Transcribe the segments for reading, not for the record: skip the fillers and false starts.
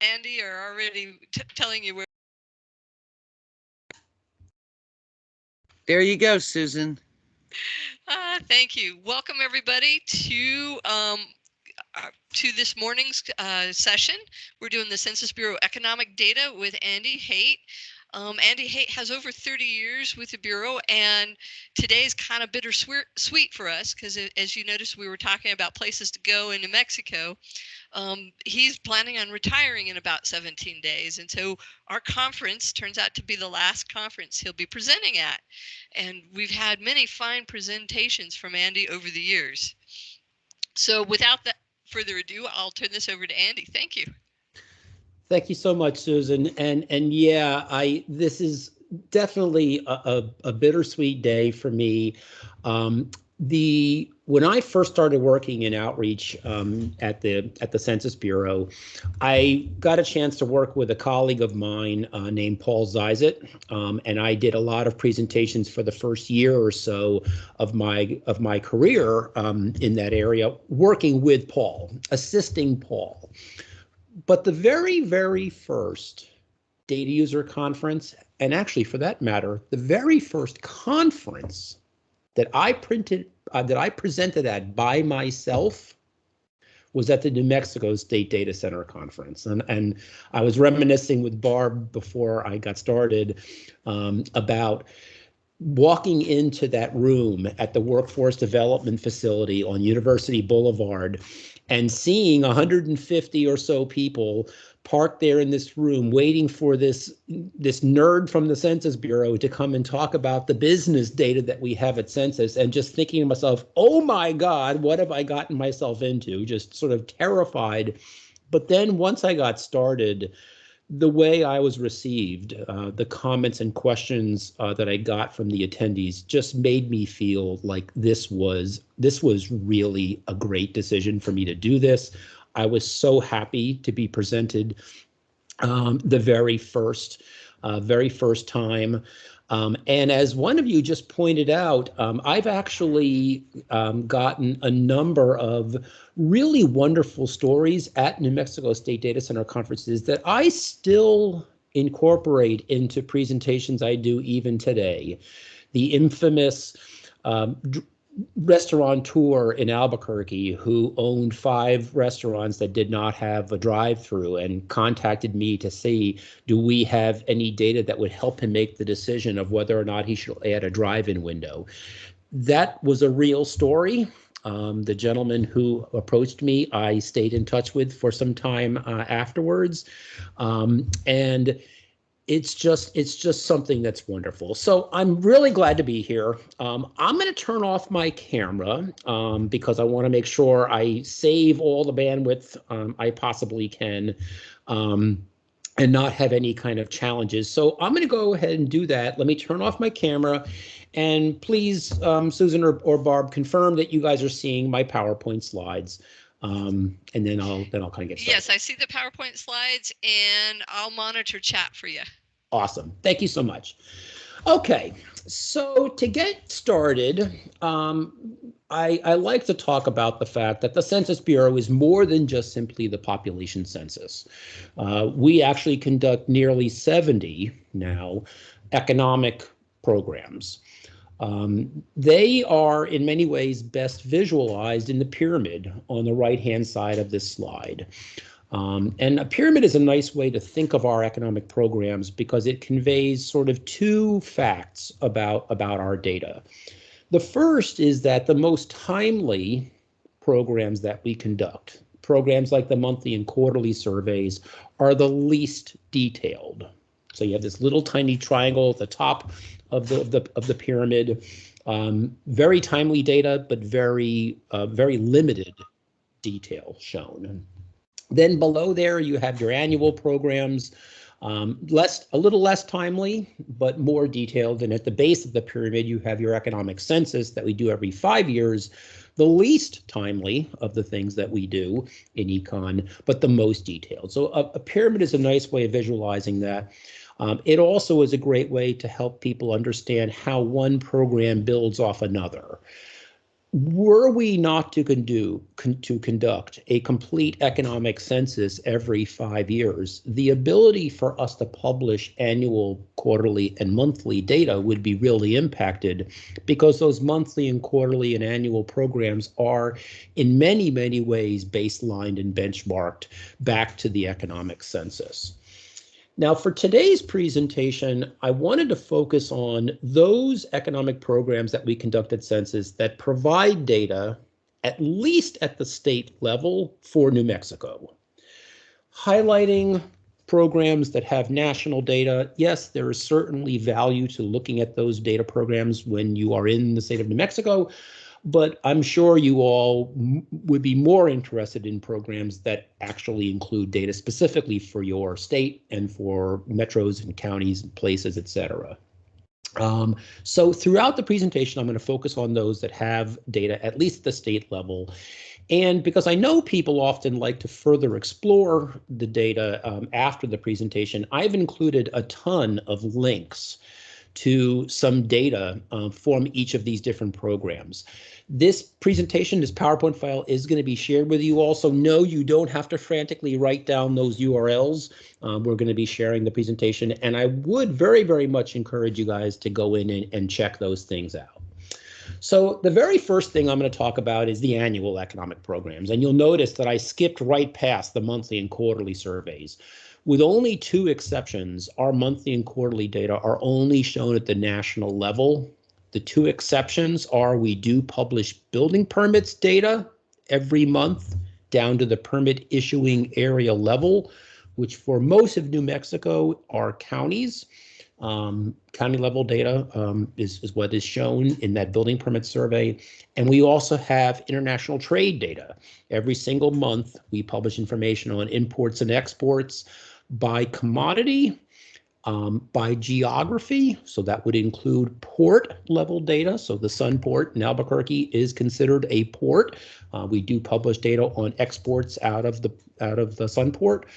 Andy are already telling you where. There you go, Susan. Thank you. Welcome everybody to this morning's session. We're doing the Census Bureau economic data with Andy Hait. Andy Hait has over 30 years with the Bureau, and today's kind of bittersweet for us because, as you noticed, we were talking about places to go in New Mexico. He's planning on retiring in about 17 days, and so our conference turns out to be the last conference he'll be presenting at. And we've had many fine presentations from Andy over the years. So without further ado, I'll turn this over to Andy. Thank you. Thank you so much, Susan. And yeah, this is definitely a bittersweet day for me. When I first started working in outreach at the Census Bureau, I got a chance to work with a colleague of mine named Paul Zizet, and I did a lot of presentations for the first year or so of my career in that area, working with Paul, assisting Paul. But the very, very first data user conference, and actually for that matter, the very first conference that I presented at by myself was at the New Mexico State Data Center Conference. And I was reminiscing with Barb before I got started about walking into that room at the Workforce Development Facility on University Boulevard and seeing 150 or so people parked there in this room waiting for this nerd from the Census Bureau to come and talk about the business data that we have at Census, and just thinking to myself, oh my God, what have I gotten myself into? Just sort of terrified. But then once I got started, the way I was received, the comments and questions that I got from the attendees just made me feel like this was really a great decision for me to do this. I was so happy to be presented the very first time. And as one of you just pointed out, I've actually gotten a number of really wonderful stories at New Mexico State Data Center conferences that I still incorporate into presentations I do even today. The infamous restaurateur in Albuquerque who owned 5 restaurants that did not have a drive-through and contacted me to see, do we have any data that would help him make the decision of whether or not he should add a drive-in window. That was a real story. The gentleman who approached me, I stayed in touch with for some time afterwards. And it's just something that's wonderful. So I'm really glad to be here. I'm going to turn off my camera because I want to make sure I save all the bandwidth I possibly can and not have any kind of challenges. So I'm going to go ahead and do that. Let me turn off my camera. And please, Susan or Barb, confirm that you guys are seeing my PowerPoint slides. And then I'll kind of get started. Yes, I see the PowerPoint slides, and I'll monitor chat for you. Awesome. Thank you so much. Okay, so to get started, I like to talk about the fact that the Census Bureau is more than just simply the population census. We actually conduct nearly 70 now economic programs. They are in many ways best visualized in the pyramid on the right-hand side of this slide. And a pyramid is a nice way to think of our economic programs because it conveys sort of 2 facts about our data. The first is that the most timely programs that we conduct, programs like the monthly and quarterly surveys, are the least detailed. So you have this little tiny triangle at the top of the pyramid, very timely data, but very limited detail shown. Then below there, you have your annual programs, a little less timely, but more detailed. And at the base of the pyramid, you have your economic census that we do every 5 years, the least timely of the things that we do in econ, but the most detailed. So a pyramid is a nice way of visualizing that. It also is a great way to help people understand how one program builds off another. Were we not to conduct a complete economic census every 5 years, the ability for us to publish annual, quarterly, and monthly data would be really impacted, because those monthly and quarterly and annual programs are in many, many ways baselined and benchmarked back to the economic census. Now, for today's presentation, I wanted to focus on those economic programs that we conduct at Census that provide data, at least at the state level, for New Mexico. Highlighting programs that have national data, yes, there is certainly value to looking at those data programs when you are in the state of New Mexico, but I'm sure you all would be more interested in programs that actually include data specifically for your state and for metros and counties and places, et cetera. So throughout the presentation, I'm going to focus on those that have data, at least at the state level. And because I know people often like to further explore the data after the presentation, I've included a ton of links to some data from each of these different programs. This presentation, this PowerPoint file, is going to be shared with you all, so no, you don't have to frantically write down those URLs. We're going to be sharing the presentation, and I would very, very much encourage you guys to go in and check those things out. So the very first thing I'm going to talk about is the annual economic programs, and you'll notice that I skipped right past the monthly and quarterly surveys. With only 2 exceptions, our monthly and quarterly data are only shown at the national level. The 2 exceptions are we do publish building permits data every month down to the permit issuing area level, which for most of New Mexico are counties. County level data is what is shown in that building permit survey. And we also have international trade data. Every single month, we publish information on imports and exports by commodity, by geography. So that would include port level data. So the Sun Port in Albuquerque is considered a port. We do publish data on exports out of the Sun Port.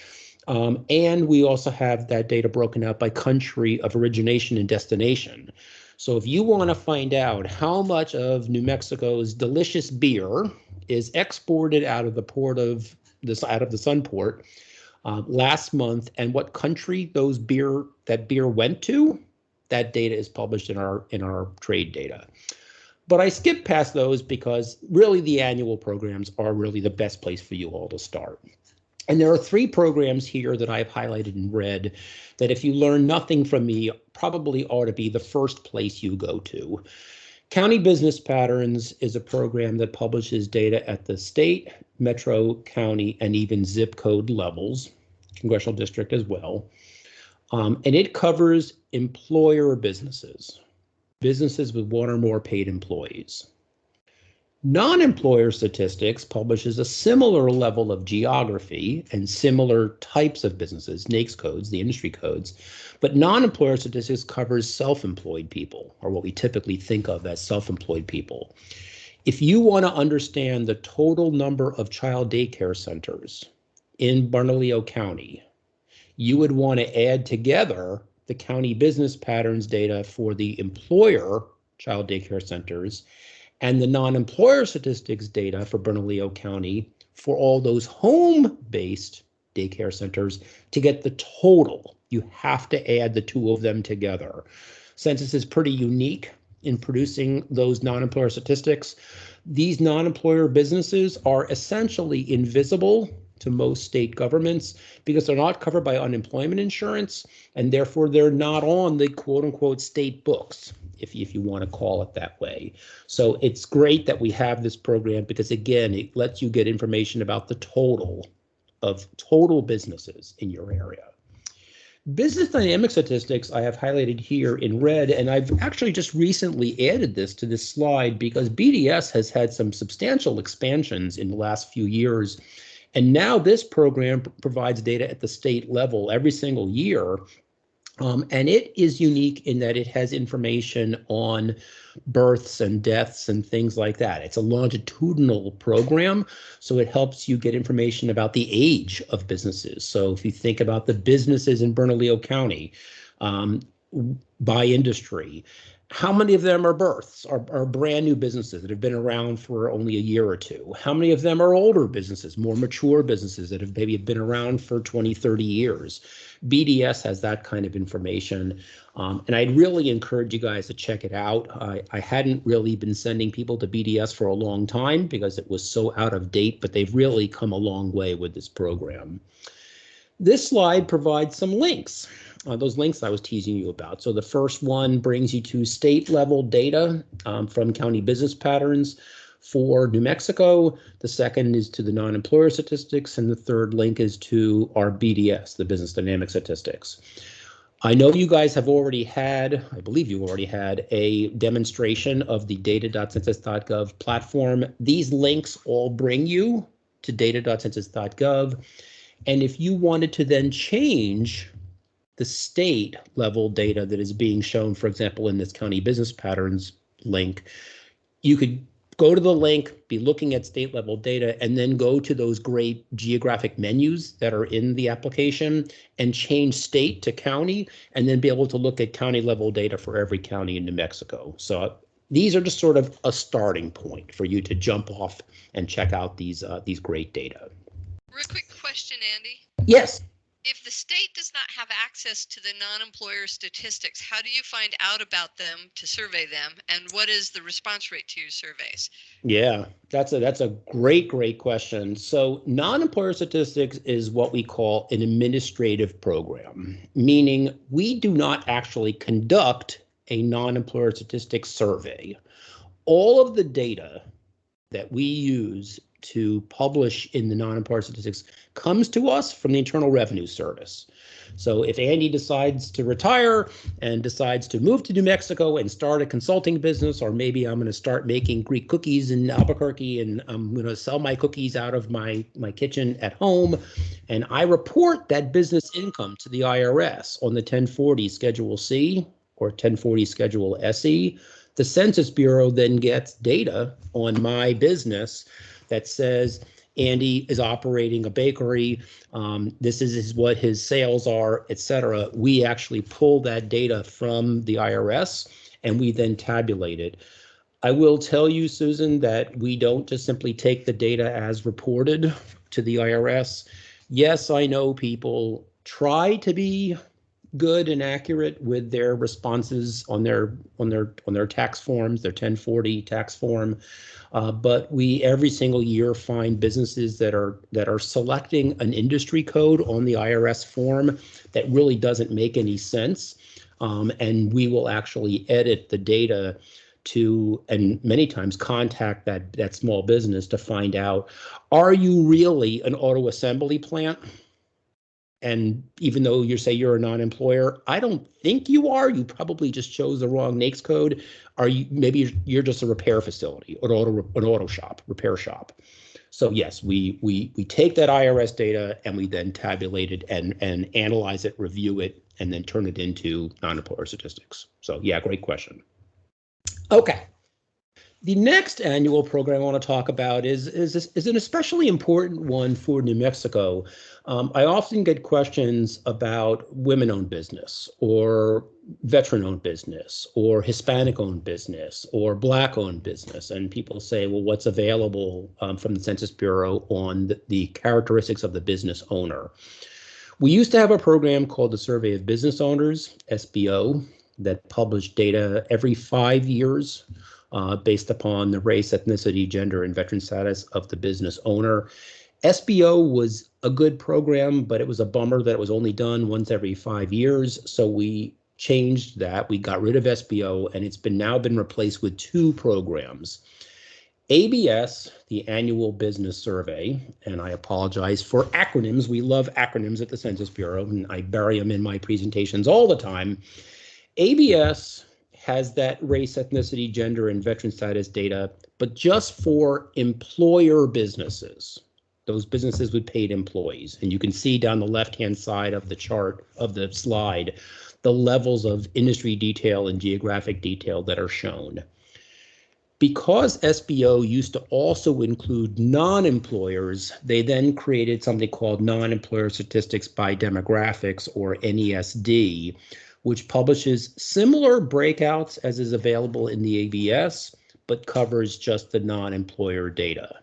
And we also have that data broken out by country of origination and destination. So if you want to find out how much of New Mexico's delicious beer is exported out of the Sun Port last month, and what country that beer went to, that data is published in our trade data. But I skipped past those because really the annual programs are really the best place for you all to start. And there are 3 programs here that I've highlighted in red that if you learn nothing from me, probably ought to be the first place you go to. County Business Patterns is a program that publishes data at the state, metro, county, and even zip code levels, congressional district as well. And it covers employer businesses with 1 or more paid employees. Non-employer statistics publishes a similar level of geography and similar types of businesses, NAICS codes, the industry codes, but non-employer statistics covers self-employed people, or what we typically think of as self-employed people. If you want to understand the total number of child daycare centers in Bernalillo County, you would want to add together the county business patterns data for the employer child daycare centers and the non-employer statistics data for Bernalillo County for all those home-based daycare centers to get the total. You have to add the 2 of them together. Census is pretty unique in producing those non-employer statistics. These non-employer businesses are essentially invisible to most state governments because they're not covered by unemployment insurance, and therefore they're not on the quote-unquote state books, if you want to call it that way. So it's great that we have this program because, again, it lets you get information about the total businesses in your area. Business dynamic statistics I have highlighted here in red, and I've actually just recently added this to this slide because BDS has had some substantial expansions in the last few years. And now this program provides data at the state level every single year. And it is unique in that it has information on births and deaths and things like that. It's a longitudinal program, so it helps you get information about the age of businesses. So if you think about the businesses in Bernalillo County by industry, How many of them are births, are brand new businesses that have been around for only a year or two? How many of them are older businesses, more mature businesses that have maybe been around for 20, 30 years? BDS has that kind of information. And I'd really encourage you guys to check it out. I hadn't really been sending people to BDS for a long time because it was so out of date, but they've really come a long way with this program. This slide provides some links. Those links I was teasing you about. So the first one brings you to state level data from county business patterns for New Mexico. The second is to the non-employer statistics, and the third link is to our BDS, the business dynamic statistics. I know you guys have already had, I believe you already had a demonstration of the data.census.gov platform. These links all bring you to data.census.gov. And if you wanted to then change the state level data that is being shown, for example, in this county business patterns link, you could go to the link, be looking at state level data, and then go to those great geographic menus that are in the application and change state to county, and then be able to look at county level data for every county in New Mexico. So these are just sort of a starting point for you to jump off and check out these great data. Real quick question, Andy. Yes. If the state does not have access to the non-employer statistics, how do you find out about them to survey them? And what is the response rate to your surveys? Yeah, that's a great question. So non-employer statistics is what we call an administrative program, meaning we do not actually conduct a non-employer statistics survey. All of the data that we use to publish in the non-employer statistics comes to us from the Internal Revenue Service. So if Andy decides to retire and decides to move to New Mexico and start a consulting business, or maybe I'm going to start making Greek cookies in Albuquerque and I'm going to sell my cookies out of my kitchen at home, and I report that business income to the IRS on the 1040 Schedule C or 1040 Schedule SE, the Census Bureau then gets data on my business that says Andy is operating a bakery. This is what his sales are, et cetera. We actually pull that data from the IRS and we then tabulate it. I will tell you, Susan, that we don't just simply take the data as reported to the IRS. Yes, I know people try to be good and accurate with their responses on their tax forms, their 1040 tax form. But we every single year find businesses that are selecting an industry code on the IRS form that really doesn't make any sense. And we will actually edit the data to, and many times contact that small business to find out, are you really an auto assembly plant? And even though you say you're a non-employer, I don't think you are. You probably just chose the wrong NAICS code. Are you? Maybe you're just a repair facility, an auto shop, repair shop. So yes, we take that IRS data and we then tabulate it and analyze it, review it, and then turn it into non-employer statistics. So yeah, great question. Okay. The next annual program I want to talk about is an especially important one for New Mexico. I often get questions about women-owned business or veteran-owned business or Hispanic-owned business or Black-owned business. And people say, well, what's available from the Census Bureau on the characteristics of the business owner? We used to have a program called the Survey of Business Owners, SBO, that published data every 5 years. Based upon the race, ethnicity, gender, and veteran status of the business owner. SBO was a good program, but it was a bummer that it was only done once every 5 years. So we changed that. We got rid of SBO, and it's now been replaced with two programs. ABS, the Annual Business Survey, and I apologize for acronyms. We love acronyms at the Census Bureau, and I bury them in my presentations all the time. ABS has that race, ethnicity, gender, and veteran status data, but just for employer businesses, those businesses with paid employees. And you can see down the left-hand side of the chart of the slide, the levels of industry detail and geographic detail that are shown. Because SBO used to also include non-employers, they then created something called non-employer statistics by demographics, or NESD, which publishes similar breakouts as is available in the ABS, but covers just the non-employer data.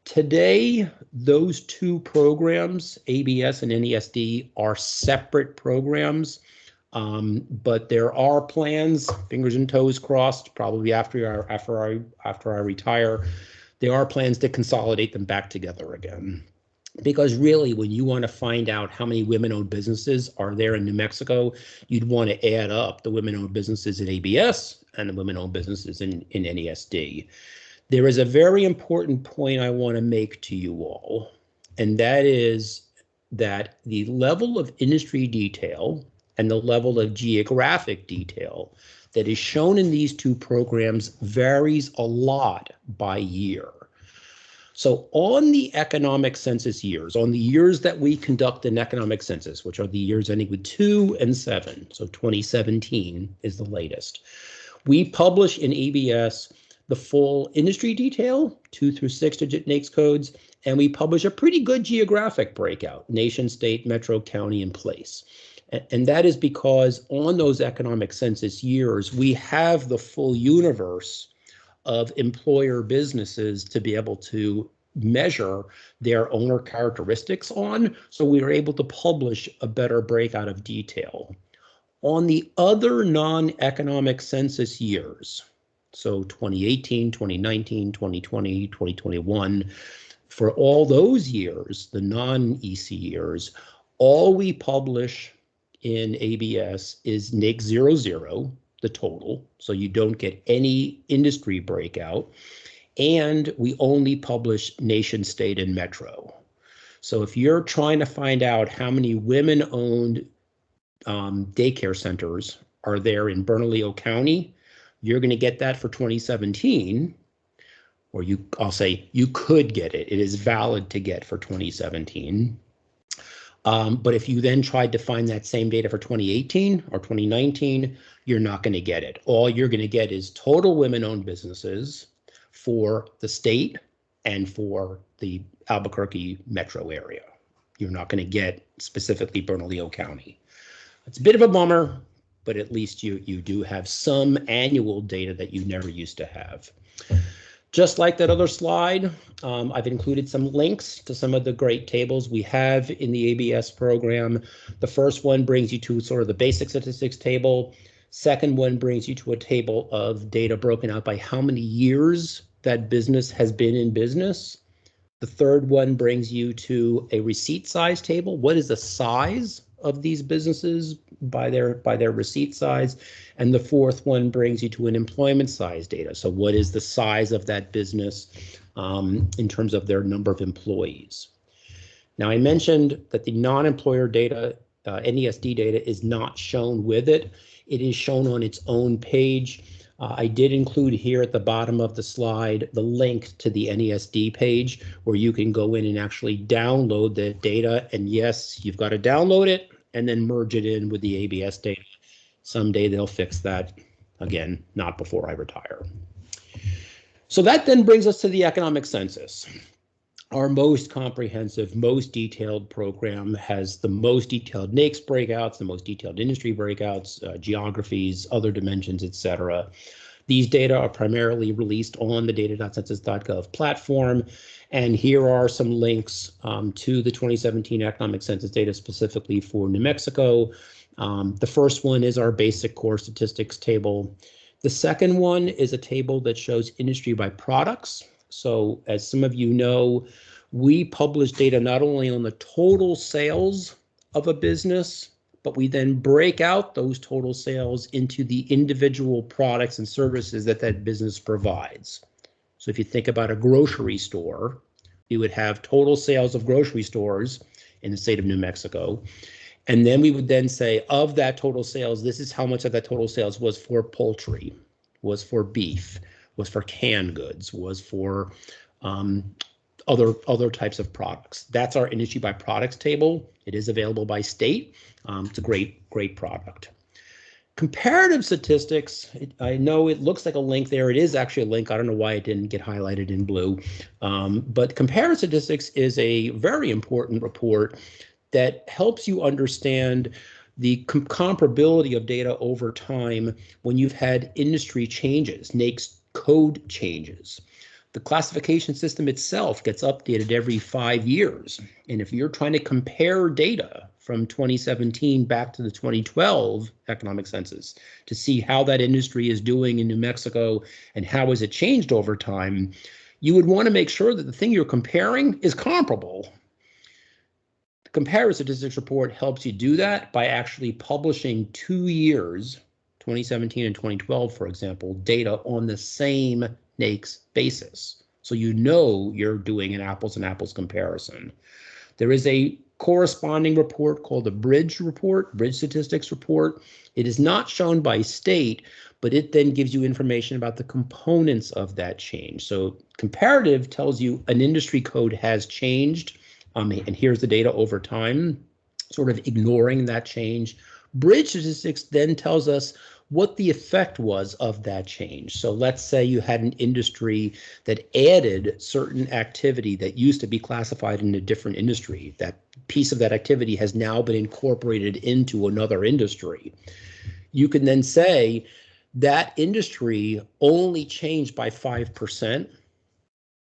Today, those two programs, ABS and NESD, are separate programs, but there are plans, fingers and toes crossed, probably after I retire, there are plans to consolidate them back together again. Because really, when you want to find out how many women-owned businesses are there in New Mexico, you'd want to add up the women-owned businesses in ABS and the women-owned businesses in NESD. There is a very important point I want to make to you all, and that is that the level of industry detail and the level of geographic detail that is shown in these two programs varies a lot by year. So on the economic census years, on the years that we conduct an economic census, which are the years ending with 2 and 7, so 2017 is the latest, we publish in ABS the full industry detail, 2 through 6 digit NAICS codes, and we publish a pretty good geographic breakout, nation, state, metro, county, and place. And that is because on those economic census years, we have the full universe of employer businesses to be able to measure their owner characteristics on, so we are able to publish a better breakout of detail. On the other non-economic census years, so 2018, 2019, 2020, 2021, for all those years, the non-EC years, all we publish in ABS is NAICS 00, the total, so you don't get any industry breakout, and we only publish nation, state, and metro. So if you're trying to find out how many women-owned daycare centers are there in Bernalillo County, you're going to get that for 2017, or I'll say you could get it. It is valid to get for 2017. But if you then tried to find that same data for 2018 or 2019, you're not going to get it. All you're going to get is total women-owned businesses for the state and for the Albuquerque metro area. You're not going to get specifically Bernalillo County. It's a bit of a bummer, but at least you do have some annual data that you never used to have. Just like that other slide, I've included some links to some of the great tables we have in the ABS program. The first one brings you to sort of the basic statistics table. Second one brings you to a table of data broken out by how many years that business has been in business. The third one brings you to a receipt size table. What is the size of these businesses by their receipt size? And the fourth one brings you to an employment size data. So what is the size of that business in terms of their number of employees? Now, I mentioned that the non-employer data, NESD data, is not shown with it. It is shown on its own page. I did include here at the bottom of the slide the link to the NESD page where you can go in and actually download the data. And yes, you've got to download it and then merge it in with the ABS data. Someday they'll fix that. Again, not before I retire. So that then brings us to the economic census. Our most comprehensive, most detailed program has the most detailed NAICS breakouts, the most detailed industry breakouts, geographies, other dimensions, etc. These data are primarily released on the data.census.gov platform. And here are some links to the 2017 economic census data specifically for New Mexico. The first one is our basic core statistics table. The second one is a table that shows industry by products. So as some of you know, we publish data not only on the total sales of a business, but we then break out those total sales into the individual products and services that that business provides. So if you think about a grocery store, you would have total sales of grocery stores in the state of New Mexico. And then we would then say, of that total sales, this is how much of that total sales was for poultry, was for beef, was for canned goods, was for other types of products. That's our industry by products table. It is available by state. It's a great product. Comparative statistics, I know it looks like a link there. It is actually a link. I don't know why it didn't get highlighted in blue. But comparative statistics is a very important report that helps you understand the comparability of data over time when you've had industry changes, NAICS code changes. The classification system itself gets updated every 5 years. And if you're trying to compare data from 2017 back to the 2012 economic census to see how that industry is doing in New Mexico and how has it changed over time, you would want to make sure that the thing you're comparing is comparable. The Comparative Statistics Report helps you do that by actually publishing 2 years, 2017 and 2012, for example, data on the same NAICS basis. So you know you're doing an apples and apples comparison. There is a corresponding report called the Bridge Report, Bridge Statistics Report. It is not shown by state, but it then gives you information about the components of that change. So comparative tells you an industry code has changed, and here's the data over time, sort of ignoring that change. Bridge statistics then tells us what the effect was of that change. So let's say you had an industry that added certain activity that used to be classified in a different industry. That piece of that activity has now been incorporated into another industry. You can then say that industry only changed by 5%.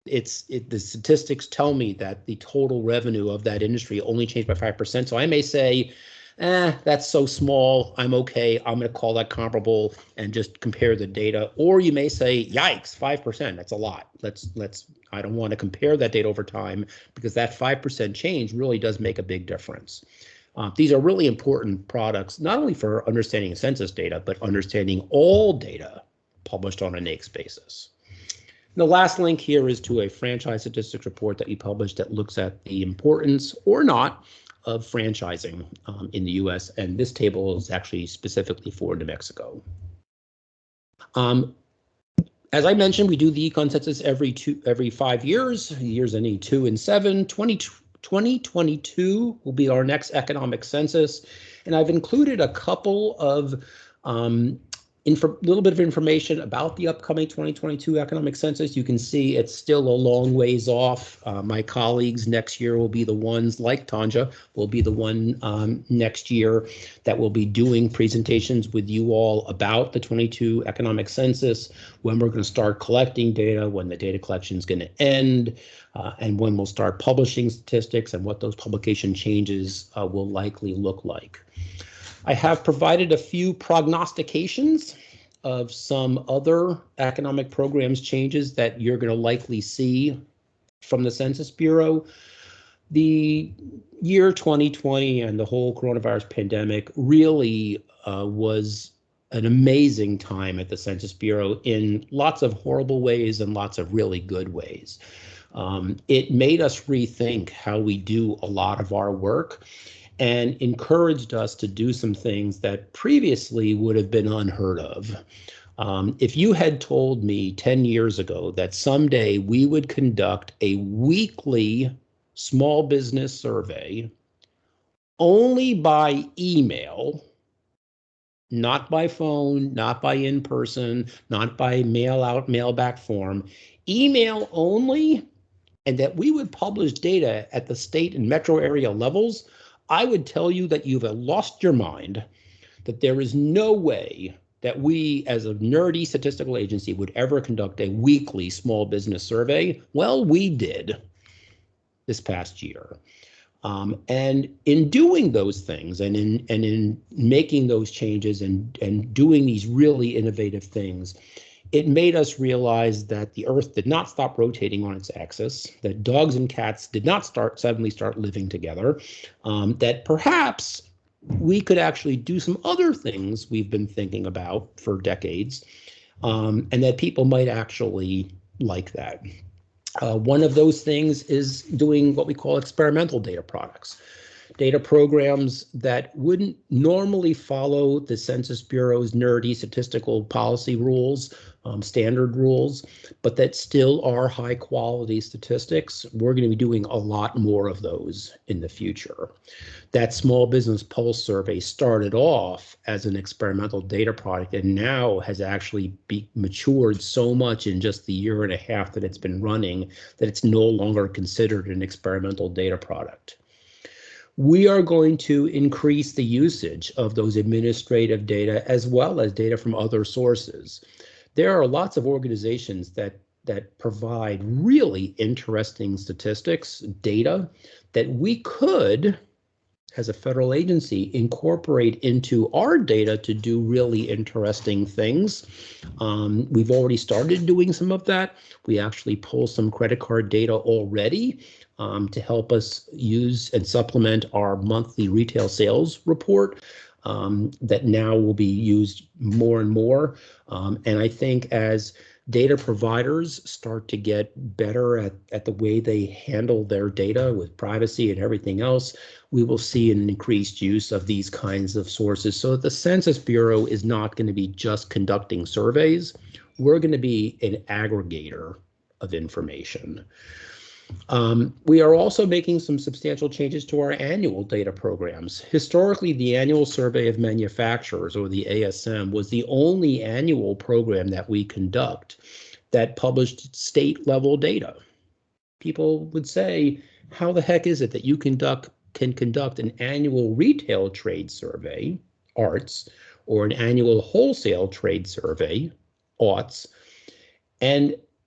The statistics tell me that the total revenue of that industry only changed by 5%. So I may say, that's so small, I'm okay, I'm going to call that comparable and just compare the data. Or you may say, yikes, 5%, that's a lot. I don't want to compare that data over time because that 5% change really does make a big difference. These are really important products, not only for understanding census data, but understanding all data published on a NAICS basis. And the last link here is to a franchise statistics report that we published that looks at the importance or not of franchising in the US, and this table is actually specifically for New Mexico. As I mentioned, we do the econ census every 5 years, years ending 2 and 7. 2022 will be our next economic census, and I've included a couple of little bit of information about the upcoming 2022 economic census. You can see it's still a long ways off. My colleagues next year will be the ones, like Tanja, will be the one next year that will be doing presentations with you all about the 22 economic census, when we're going to start collecting data, when the data collection is going to end, and when we'll start publishing statistics and what those publication changes will likely look like. I have provided a few prognostications of some other economic programs changes that you're going to likely see from the Census Bureau. The year 2020 and the whole coronavirus pandemic really was an amazing time at the Census Bureau in lots of horrible ways and lots of really good ways. It made us rethink how we do a lot of our work and encouraged us to do some things that previously would have been unheard of. If you had told me 10 years ago that someday we would conduct a weekly small business survey only by email, not by phone, not by in person, not by mail out, mail back form, email only, and that we would publish data at the state and metro area levels, I would tell you that you've lost your mind, that there is no way that we as a nerdy statistical agency would ever conduct a weekly small business survey. Well, we did this past year. And in doing those things and in making those changes and doing these really innovative things, it made us realize that the Earth did not stop rotating on its axis, that dogs and cats did not suddenly start living together, that perhaps we could actually do some other things we've been thinking about for decades, and that people might actually like that. One of those things is doing what we call experimental data products. Data programs that wouldn't normally follow the Census Bureau's nerdy statistical policy rules, standard rules, but that still are high quality statistics. We're going to be doing a lot more of those in the future. That Small Business Pulse survey started off as an experimental data product and now has actually matured so much in just the year and a half that it's been running that it's no longer considered an experimental data product. We are going to increase the usage of those administrative data as well as data from other sources. There are lots of organizations that provide really interesting statistics, data that we could, as a federal agency, incorporate into our data to do really interesting things. We've already started doing some of that. We actually pull some credit card data already to help us use and supplement our monthly retail sales report that now will be used more and more. And I think as data providers start to get better at the way they handle their data with privacy and everything else, we will see an increased use of these kinds of sources. So the Census Bureau is not going to be just conducting surveys. We're going to be an aggregator of information. We are also making some substantial changes to our annual data programs. Historically, the Annual Survey of Manufacturers, or the ASM, was the only annual program that we conduct that published state-level data. People would say, how the heck is it that you can conduct an annual retail trade survey, ARTS, or an annual wholesale trade survey, AUTS,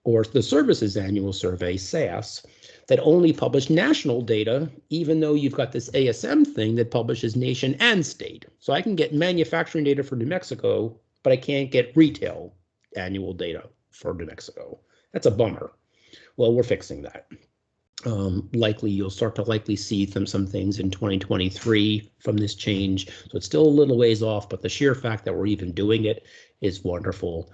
or the Services Annual Survey, SAS, that only publish national data, even though you've got this ASM thing that publishes nation and state. So I can get manufacturing data for New Mexico, but I can't get retail annual data for New Mexico. That's a bummer. Well, we're fixing that. Likely you'll start to see some things in 2023 from this change. So it's still a little ways off, but the sheer fact that we're even doing it is wonderful.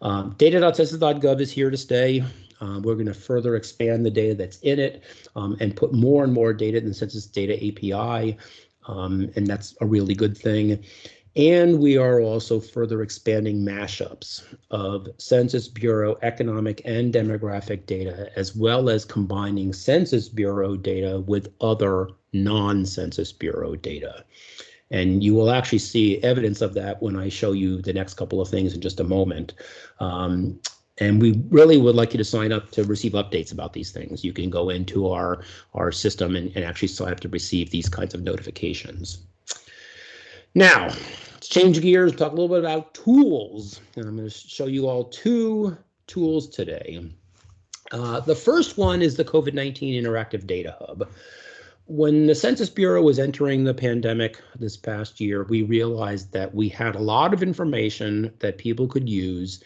Data.census.gov is here to stay. We're going to further expand the data that's in it and put more and more data in the Census Data API, and that's a really good thing. And we are also further expanding mashups of Census Bureau economic and demographic data, as well as combining Census Bureau data with other non-Census Bureau data. And you will actually see evidence of that when I show you the next couple of things in just a moment. And we really would like you to sign up to receive updates about these things. You can go into our system and actually sign up to receive these kinds of notifications. Now, let's change gears and talk a little bit about tools. And I'm going to show you all two tools today. The first one is the COVID-19 Interactive Data Hub. When the Census Bureau was entering the pandemic this past year, we realized that we had a lot of information that people could use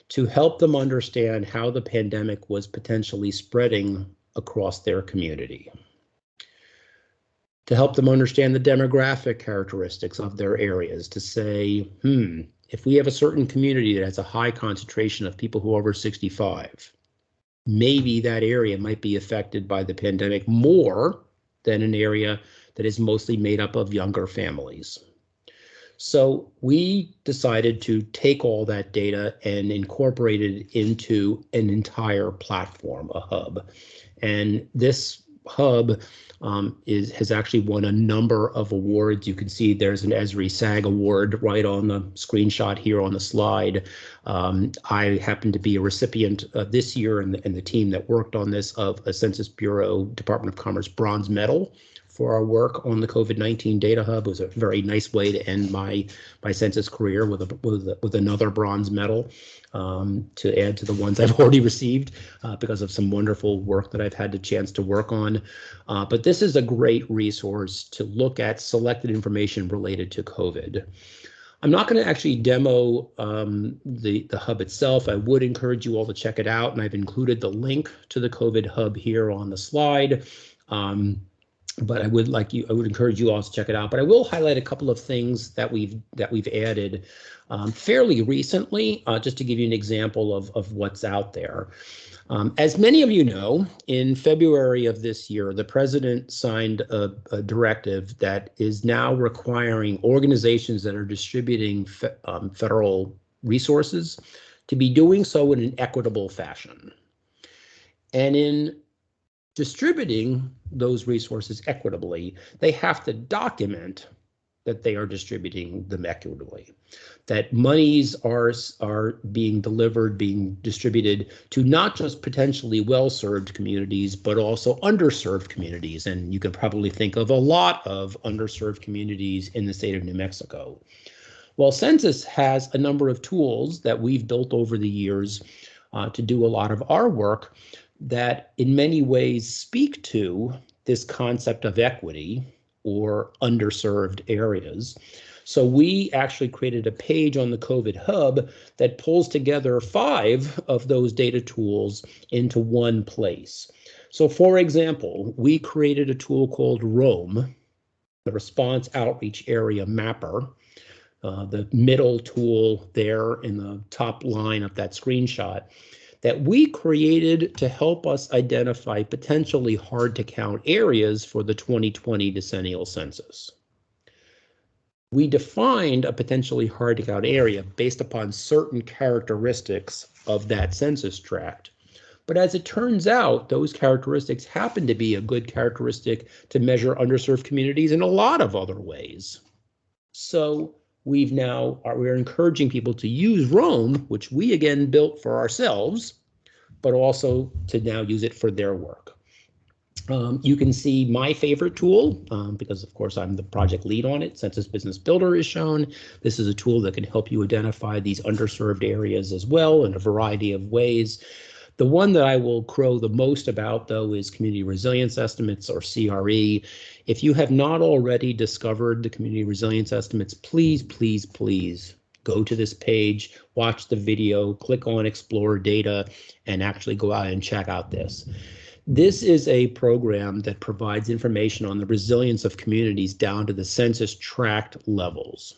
to help them understand how the pandemic was potentially spreading across their community, to help them understand the demographic characteristics of their areas, to say, if we have a certain community that has a high concentration of people who are over 65, maybe that area might be affected by the pandemic more than an area that is mostly made up of younger families. So we decided to take all that data and incorporate it into an entire platform, a hub. And this hub has actually won a number of awards. You can see there's an Esri SAG award right on the screenshot here on the slide. I happen to be a recipient this year, and the team that worked on this, of a Census Bureau Department of Commerce bronze medal for our work on the COVID-19 Data Hub. It was a very nice way to end my census career with another bronze medal to add to the ones I've already received because of some wonderful work that I've had the chance to work on. But this is a great resource to look at selected information related to COVID. I'm not going to actually demo the hub itself. I would encourage you all to check it out, and I've included the link to the COVID hub here on the slide. But I would encourage you all to check it out. But I will highlight a couple of things that we've added fairly recently, just to give you an example of what's out there. As many of you know, in February of this year, the president signed a directive that is now requiring organizations that are distributing federal resources to be doing so in an equitable fashion. And in distributing those resources equitably, they have to document that they are distributing them equitably, that monies are being delivered, being distributed to not just potentially well-served communities, but also underserved communities. And you can probably think of a lot of underserved communities in the state of New Mexico. Well, Census has a number of tools that we've built over the years to do a lot of our work that in many ways speak to this concept of equity or underserved areas. So we actually created a page on the COVID Hub that pulls together 5 of those data tools into one place. So for example, we created a tool called ROAM, the Response Outreach Area Mapper. The middle tool there in the top line of that screenshot that we created to help us identify potentially hard to count areas for the 2020 decennial census. We defined a potentially hard to count area based upon certain characteristics of that census tract. But as it turns out, those characteristics happen to be a good characteristic to measure underserved communities in a lot of other ways. So we're encouraging people to use Roam, which we again built for ourselves, but also to now use it for their work. You can see my favorite tool, because of course I'm the project lead on it. Census Business Builder is shown. This is a tool that can help you identify these underserved areas as well in a variety of ways. The one that I will crow the most about, though, is Community Resilience Estimates, or CRE. If you have not already discovered the Community Resilience Estimates, please, please, please go to this page, watch the video, click on Explore Data, and actually go out and check out this. This is a program that provides information on the resilience of communities down to the census tract levels.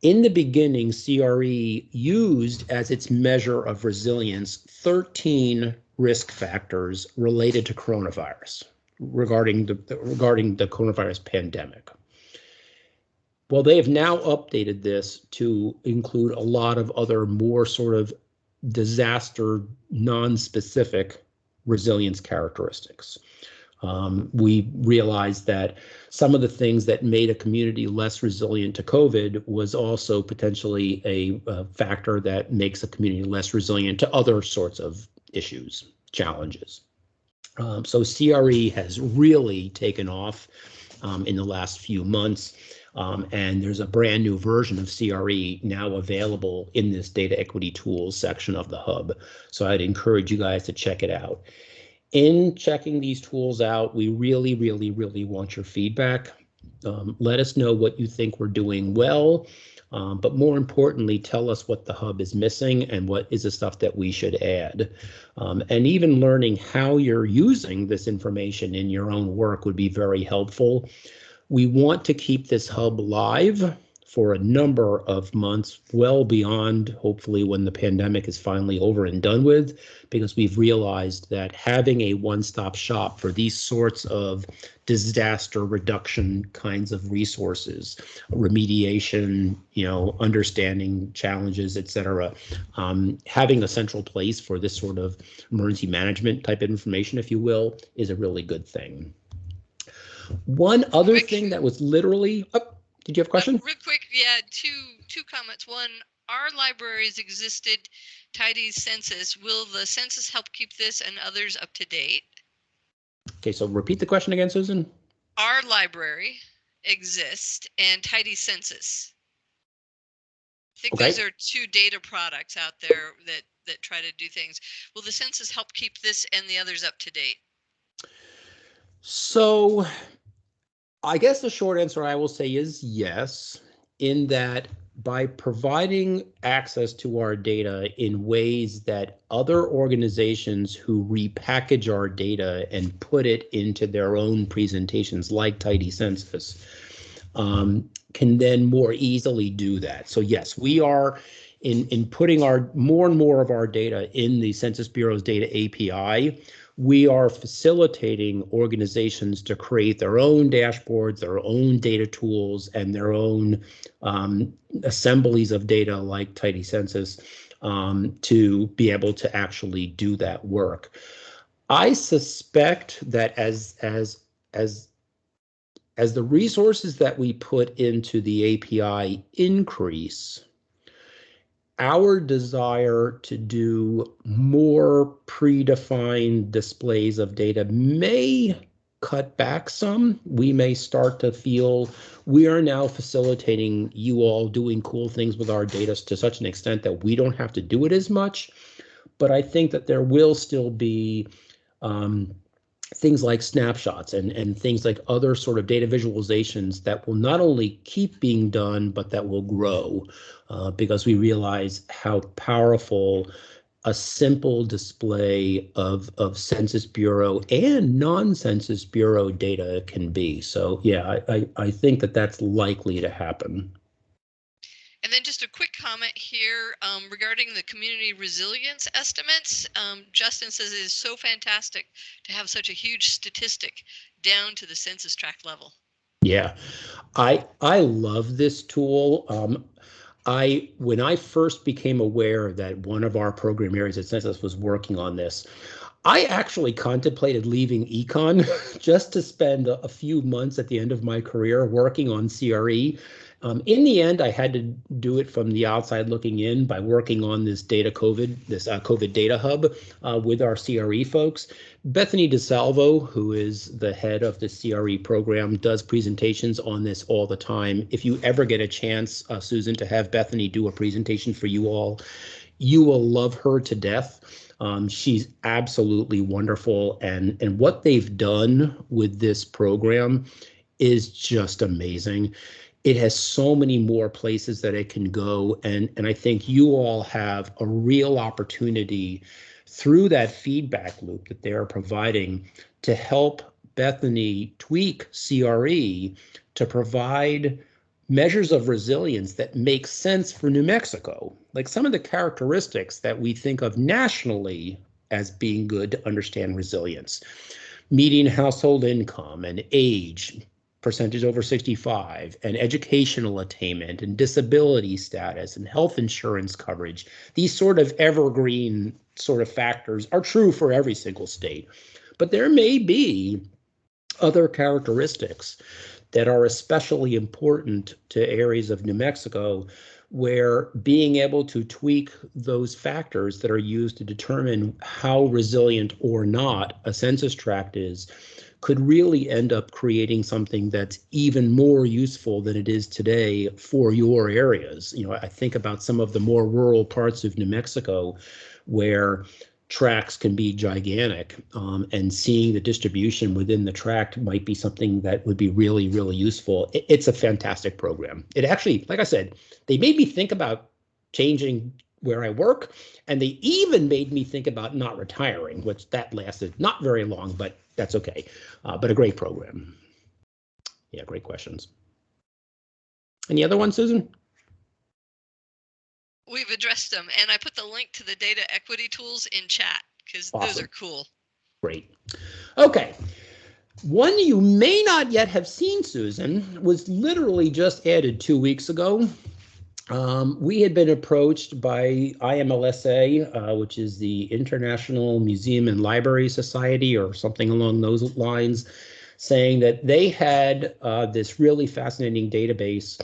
In the beginning, CRE used as its measure of resilience 13 risk factors related to coronavirus, regarding the coronavirus pandemic. Well, they have now updated this to include a lot of other more sort of disaster non-specific resilience characteristics. We realized that some of the things that made a community less resilient to COVID was also potentially a factor that makes a community less resilient to other sorts of issues, challenges. So CRE has really taken off in the last few months. And there's a brand new version of CRE now available in this data equity tools section of the hub. So I'd encourage you guys to check it out. In checking these tools out, we really, really, really want your feedback. Let us know what you think we're doing well, but more importantly, tell us what the hub is missing and what is the stuff that we should add. And even learning how you're using this information in your own work would be very helpful. We want to keep this hub live for a number of months, well beyond, hopefully, when the pandemic is finally over and done with, because we've realized that having a one-stop shop for these sorts of disaster reduction kinds of resources, remediation, understanding challenges, et cetera, having a central place for this sort of emergency management type of information, if you will, is a really good thing. One other thing that was literally, did you have a question? Real quick, yeah, two comments. One, our libraries existed tidy census. Will the census help keep this and others up to date? Okay, so repeat the question again, Susan. Our library exists and tidy census. I think those are two data products out there that try to do things. Will the census help keep this and the others up to date? So I guess the short answer I will say is yes, in that by providing access to our data in ways that other organizations who repackage our data and put it into their own presentations, like Tidy Census, can then more easily do that. So yes, we are in putting our more and more of our data in the Census Bureau's data API. We are facilitating organizations to create their own dashboards, their own data tools, and their own assemblies of data like Tidy Census to be able to actually do that work. I suspect that as as the resources that we put into the API increase, our desire to do more predefined displays of data may cut back some. We may start to feel we are now facilitating you all doing cool things with our data to such an extent that we don't have to do it as much. But I think that there will still be things like snapshots and things like other sort of data visualizations that will not only keep being done, but that will grow because we realize how powerful a simple display of Census Bureau and non-Census Bureau data can be. So yeah, I think that that's likely to happen. And then just a quick comment here regarding the community resilience estimates. Justin says it is so fantastic to have such a huge statistic down to the census tract level. Yeah, I love this tool. When I first became aware that one of our program areas at Census was working on this, I actually contemplated leaving econ just to spend a few months at the end of my career working on CRE. In the end, I had to do it from the outside looking in by working on this COVID data hub with our CRE folks. Bethany DeSalvo, who is the head of the CRE program, does presentations on this all the time. If you ever get a chance, Susan, to have Bethany do a presentation for you all, you will love her to death. She's absolutely wonderful, and what they've done with this program is just amazing. It has so many more places that it can go, and I think you all have a real opportunity through that feedback loop that they're providing to help Bethany tweak CRE to provide measures of resilience that make sense for New Mexico, like some of the characteristics that we think of nationally as being good to understand resilience. Median household income and age, percentage over 65, and educational attainment and disability status and health insurance coverage. These sort of evergreen sort of factors are true for every single state. But there may be other characteristics that are especially important to areas of New Mexico where being able to tweak those factors that are used to determine how resilient or not a census tract is could really end up creating something that's even more useful than it is today for your areas. You know, I think about some of the more rural parts of New Mexico where tracts can be gigantic, and seeing the distribution within the tract might be something that would be really, really useful. It's a fantastic program. It actually, like I said, they made me think about changing where I work, and they even made me think about not retiring, which that lasted not very long, but that's okay. But a great program. Yeah, great questions. Any other ones, Susan? We've addressed them, and I put the link to the data equity tools in chat because Awesome. Those are cool. Great. Okay. One you may not yet have seen, Susan, was literally just added 2 weeks ago. We had been approached by IMLSA, which is the International Museum and Library Society or something along those lines, saying that they had this really fascinating database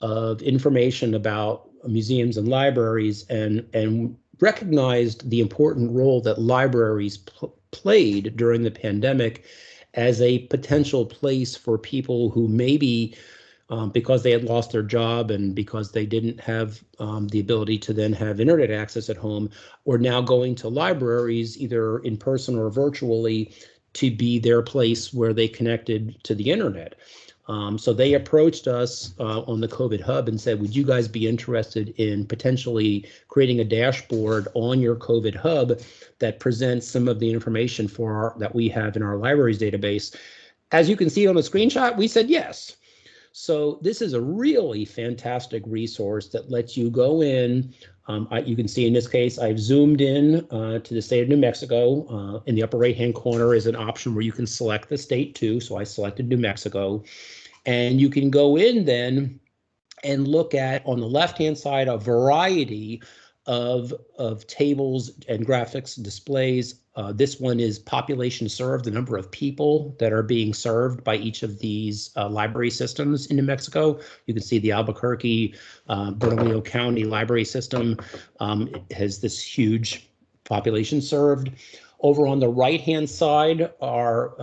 of information about museums and libraries and recognized the important role that libraries played during the pandemic as a potential place for people who maybe because they had lost their job and because they didn't have the ability to then have internet access at home, were now going to libraries either in person or virtually to be their place where they connected to the internet. So they approached us on the COVID Hub and said, would you guys be interested in potentially creating a dashboard on your COVID Hub that presents some of the information that we have in our libraries database? As you can see on the screenshot, we said yes. So this is a really fantastic resource that lets you go in. You can see in this case, I've zoomed in to the state of New Mexico. In the upper right-hand corner is an option where you can select the state too. So I selected New Mexico. And you can go in then and look at, on the left-hand side, a variety of tables and graphics displays This one is population served, the number of people that are being served by each of these library systems in New Mexico. You can see the Albuquerque, Bernalillo County library system. It has this huge population served. Over on the right-hand side are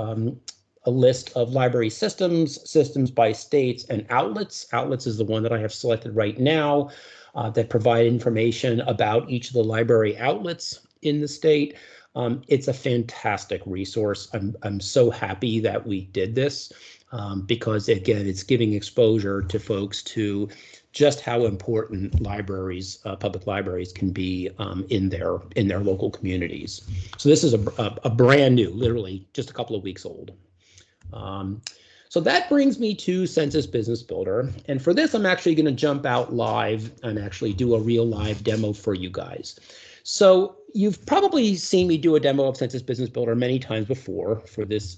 a list of library systems, systems by states, and outlets. Outlets is the one that I have selected right now that provide information about each of the library outlets in the state. It's a fantastic resource. I'm so happy that we did this because, again, it's giving exposure to folks to just how important libraries, public libraries, can be in their local communities. So this is a brand new, literally just a couple of weeks old. So that brings me to Census Business Builder. And for this, I'm actually going to jump out live and actually do a real live demo for you guys. So you've probably seen me do a demo of Census Business Builder many times before for this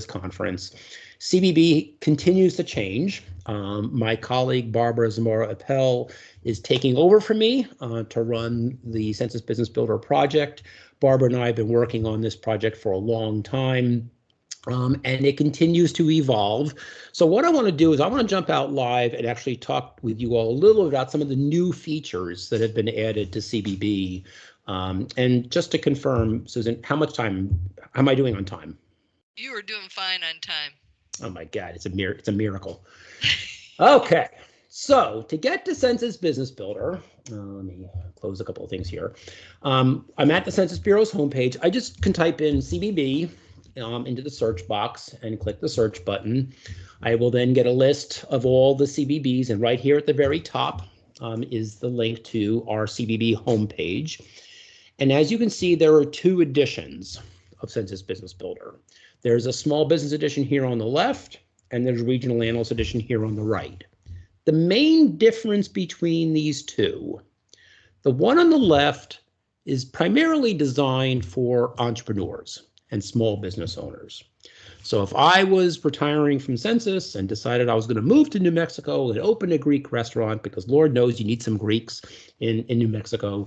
conference. CBB continues to change. My colleague Barbara Zamora-Appel is taking over for me to run the Census Business Builder project. Barbara and I have been working on this project for a long time. And it continues to evolve. So what I want to do is I want to jump out live and actually talk with you all a little about some of the new features that have been added to CBB. And just to confirm, Susan, how am I doing on time? You are doing fine on time. Oh my God, it's a miracle. Okay, so to get to Census Business Builder, let me close a couple of things here. I'm at the Census Bureau's homepage. I just can type in CBB into the search box and click the search button. I will then get a list of all the CBBs, and right here at the very top is the link to our CBB homepage. And as you can see, there are two editions of Census Business Builder. There's a small business edition here on the left, and there's a regional analyst edition here on the right. The main difference between these two, the one on the left is primarily designed for entrepreneurs and small business owners. So if I was retiring from Census and decided I was going to move to New Mexico and open a Greek restaurant, because Lord knows you need some Greeks in New Mexico,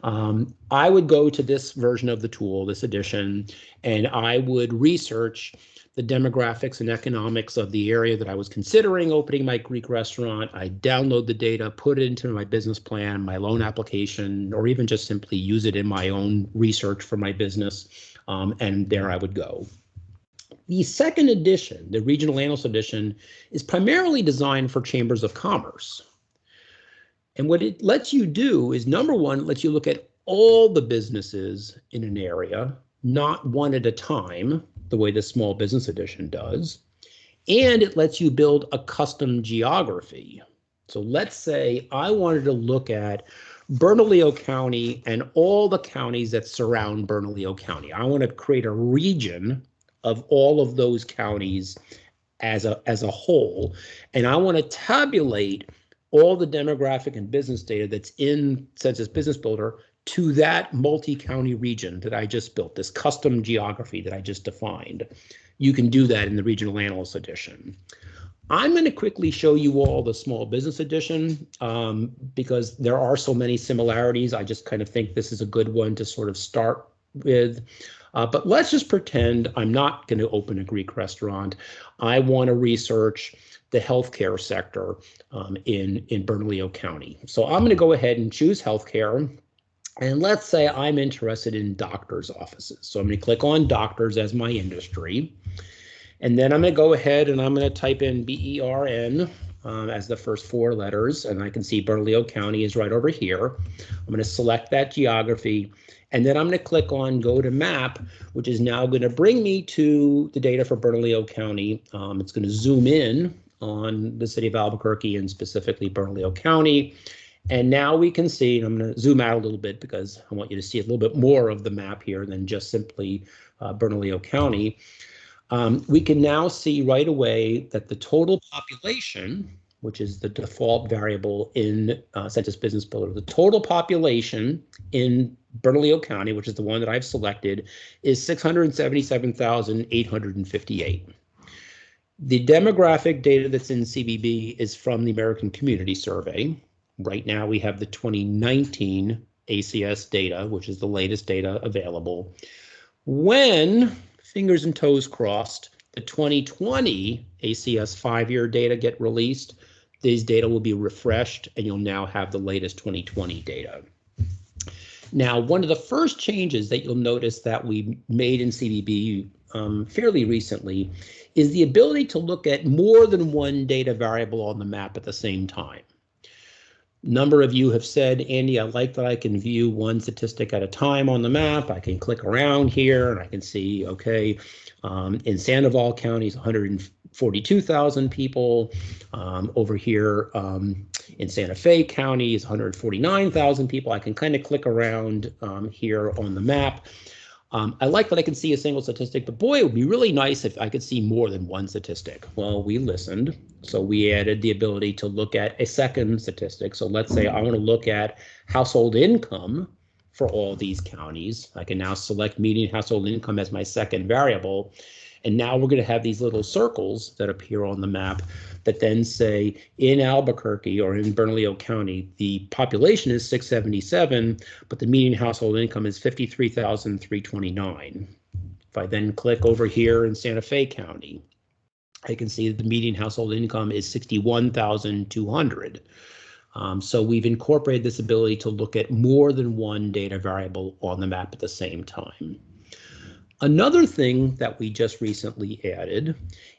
I would go to this version of the tool, this edition, and I would research the demographics and economics of the area that I was considering opening my Greek restaurant. I download the data, put it into my business plan, my loan application, or even just simply use it in my own research for my business. And there I would go. The second edition, the Regional Analyst Edition, is primarily designed for chambers of commerce. And what it lets you do is, number one, it lets you look at all the businesses in an area, not one at a time, the way the Small Business Edition does. And it lets you build a custom geography. So let's say I wanted to look at Bernalillo County and all the counties that surround Bernalillo County. I want to create a region of all of those counties as a whole, and I want to tabulate all the demographic and business data that's in Census Business Builder to that multi-county region that I just built, this custom geography that I just defined. You can do that in the Regional Analyst Edition. I'm going to quickly show you all the Small Business Edition because there are so many similarities. I just kind of think this is a good one to sort of start with. But let's just pretend I'm not going to open a Greek restaurant. I want to research the healthcare sector in Bernalillo County. So I'm going to go ahead and choose healthcare. And let's say I'm interested in doctors' offices. So I'm going to click on doctors as my industry. And then I'm going to go ahead and I'm going to type in BERN as the first four letters. And I can see Bernalillo County is right over here. I'm going to select that geography. And then I'm going to click on Go to Map, which is now going to bring me to the data for Bernalillo County. It's going to zoom in on the city of Albuquerque and specifically Bernalillo County. And now we can see, and I'm going to zoom out a little bit because I want you to see a little bit more of the map here than just simply Bernalillo County. We can now see right away that the total population, which is the default variable in Census Business Builder, the total population in Bernalillo County, which is the one that I've selected, is 677,858. The demographic data that's in CBB is from the American Community Survey. Right now we have the 2019 ACS data, which is the latest data available. When, fingers and toes crossed, the 2020 ACS 5-year data get released, these data will be refreshed and you'll now have the latest 2020 data. Now, one of the first changes that you'll notice that we made in CBB fairly recently is the ability to look at more than one data variable on the map at the same time. A number of you have said, Andy, I like that I can view one statistic at a time on the map. I can click around here and I can see, okay, in Sandoval County is 142,000 people. Over here in Santa Fe County is 149,000 people. I can kind of click around here on the map. I like that I can see a single statistic, but boy, it would be really nice if I could see more than one statistic. Well, we listened, so we added the ability to look at a second statistic. So let's say I want to look at household income for all these counties. I can now select median household income as my second variable. And now we're going to have these little circles that appear on the map that then say in Albuquerque or in Bernalillo County, the population is 677, but the median household income is 53,329. If I then click over here in Santa Fe County, I can see that the median household income is 61,200. So we've incorporated this ability to look at more than one data variable on the map at the same time. Another thing that we just recently added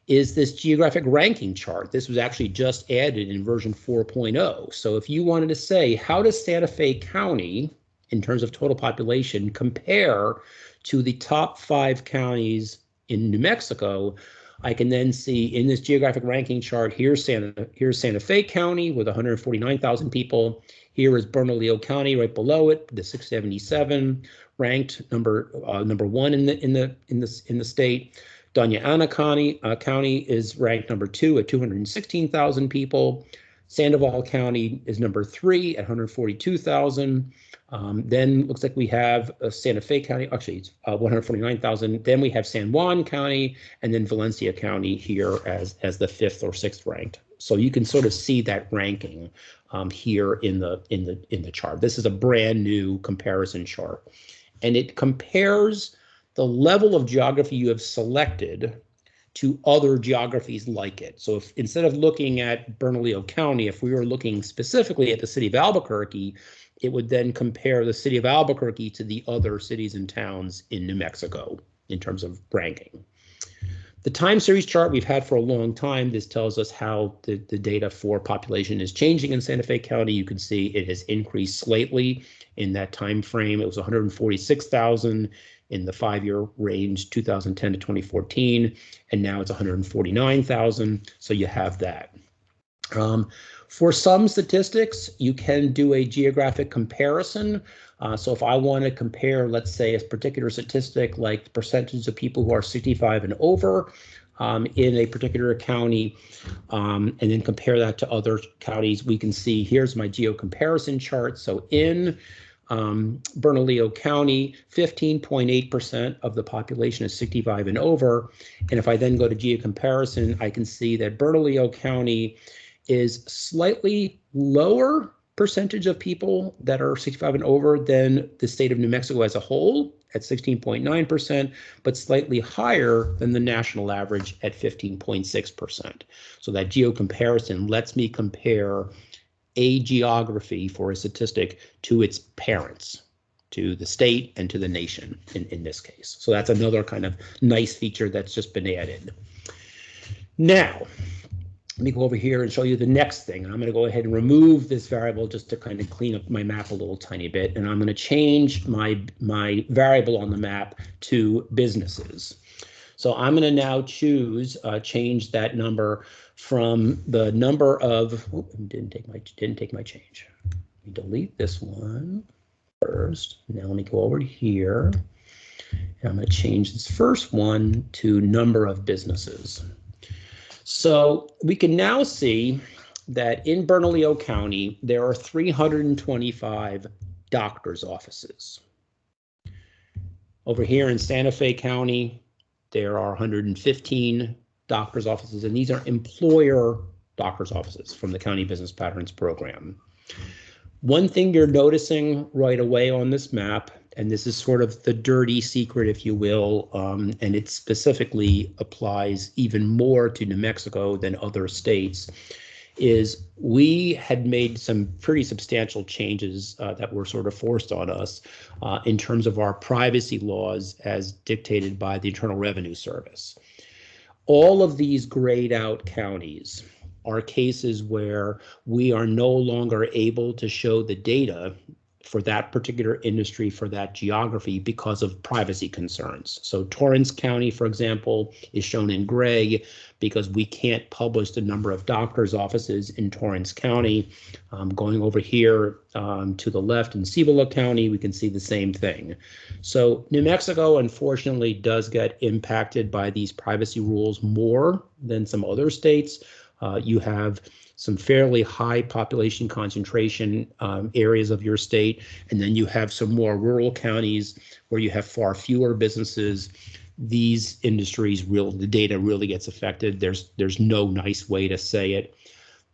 is this geographic ranking chart. This was actually just added in version 4.0. So if you wanted to say, how does Santa Fe County, in terms of total population, compare to the top 5 counties in New Mexico, I can then see in this geographic ranking chart, here's Santa Fe County with 149,000 people. Here is Bernalillo County right below it, the 677, ranked number 1 in the state. Doña Ana County is ranked number 2 at 216,000 people. Sandoval County is number 3 at 142,000. Then looks like we have Santa Fe County, actually it's 149,000. Then we have San Juan County, and then Valencia County here as the 5th or 6th ranked. So you can sort of see that ranking here in the chart. This is a brand new comparison chart, and it compares the level of geography you have selected to other geographies like it. So if instead of looking at Bernalillo County, if we were looking specifically at the city of Albuquerque, it would then compare the city of Albuquerque to the other cities and towns in New Mexico in terms of ranking. The time series chart we've had for a long time. This tells us how the data for population is changing in Santa Fe County. You can see it has increased slightly in that time frame. It was 146,000 in the 5-year range, 2010 to 2014, and now it's 149,000. So you have that. For some statistics, you can do a geographic comparison. So if I want to compare, let's say, a particular statistic like the percentage of people who are 65 and over in a particular county, and then compare that to other counties, we can see here's my geo comparison chart. So in Bernalillo County, 15.8% of the population is 65 and over. And if I then go to geo comparison, I can see that Bernalillo County is slightly lower percentage of people that are 65 and over than the state of New Mexico as a whole at 16.9%, but slightly higher than the national average at 15.6%. So that geo comparison lets me compare a geography for a statistic to its parents, to the state and to the nation in this case. So that's another kind of nice feature that's just been added. Now, let me go over here and show you the next thing. I'm going to go ahead and remove this variable just to kind of clean up my map a little tiny bit. And I'm going to change my variable on the map to businesses. So I'm going to now change that number from the number of, didn't take my change. Let me delete this one first. Now let me go over here. And I'm going to change this first one to number of businesses. So we can now see that in Bernalillo County, there are 325 doctor's offices. Over here in Santa Fe County, there are 115 doctor's offices, and these are employer doctor's offices from the County Business Patterns program. One thing you're noticing right away on this map, and this is sort of the dirty secret, if you will, and it specifically applies even more to New Mexico than other states, is we had made some pretty substantial changes that were sort of forced on us in terms of our privacy laws as dictated by the Internal Revenue Service. All of these grayed out counties are cases where we are no longer able to show the data for that particular industry, for that geography, because of privacy concerns. So Torrance County, for example, is shown in gray because we can't publish the number of doctors' offices in Torrance County. Going over here to the left in Cibola County, we can see the same thing. So New Mexico, unfortunately, does get impacted by these privacy rules more than some other states. You have some fairly high population concentration areas of your state, and then you have some more rural counties where you have far fewer businesses. These industries, the data really gets affected. There's no nice way to say it.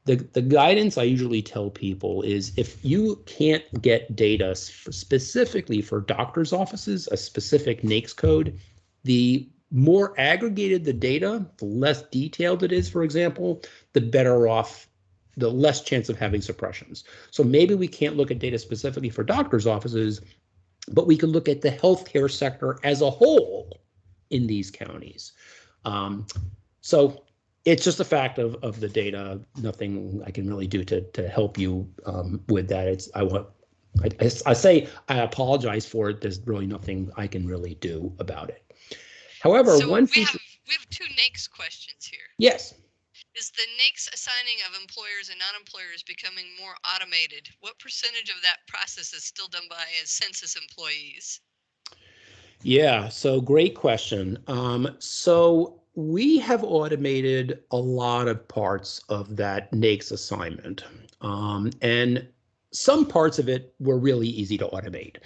The guidance I usually tell people is if you can't get data specifically for doctors' offices, a specific NAICS code, the more aggregated the data, the less detailed it is, for example, the better off, the less chance of having suppressions. So maybe we can't look at data specifically for doctors' offices, but we can look at the healthcare sector as a whole in these counties. So it's just a fact of the data. Nothing I can really do to help you with that. I say I apologize for it. There's really nothing I can really do about it. However, so one we feature. have two NAICS questions here. Yes. Is the NAICS assigning of employers and non-employers becoming more automated? What percentage of that process is still done by census employees? Yeah, so great question. So we have automated a lot of parts of that NAICS assignment. And some parts of it were really easy to automate.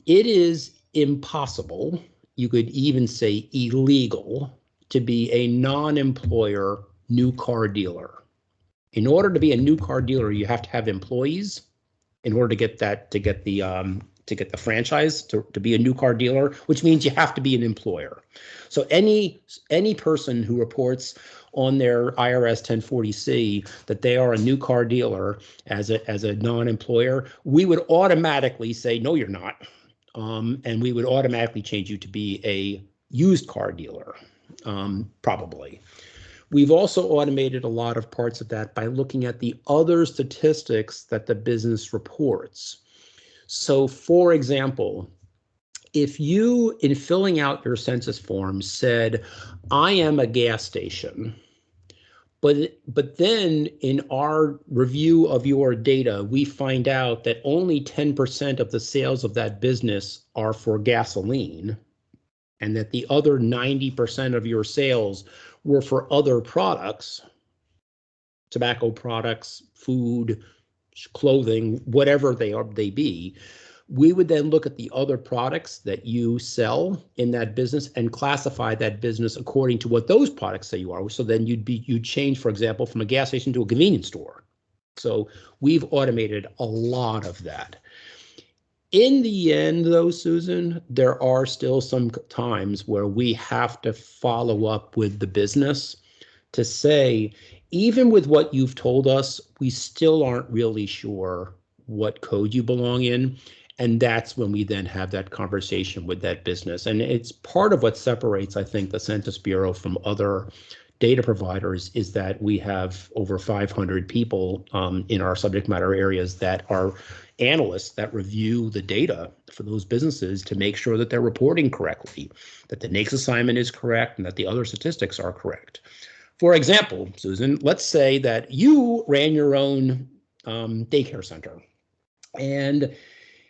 It is impossible, you could even say illegal, to be a non-employer new car dealer. In order to be a new car dealer, you have to have employees in order to get the franchise to be a new car dealer, which means you have to be an employer. So any person who reports on their IRS 1040C that they are a new car dealer as a non-employer, we would automatically say, no, you're not. And we would automatically change you to be a used car dealer, probably. We've also automated a lot of parts of that by looking at the other statistics that the business reports. So, for example, if you, in filling out your census form, said, I am a gas station, but then in our review of your data, we find out that only 10% of the sales of that business are for gasoline, and that the other 90% of your sales were for other products, tobacco products, food, clothing, whatever they be, we would then look at the other products that you sell in that business and classify that business according to what those products say you are. So then you'd change, for example, from a gas station to a convenience store. So we've automated a lot of that. In the end, though, Susan, there are still some times where we have to follow up with the business to say, even with what you've told us, we still aren't really sure what code you belong in. And that's when we then have that conversation with that business. And it's part of what separates, I think, the Census Bureau from other data providers is that we have over 500 people in our subject matter areas that are analysts that review the data for those businesses to make sure that they're reporting correctly, that the NAICS assignment is correct, and that the other statistics are correct. For example, Susan, let's say that you ran your own daycare center. And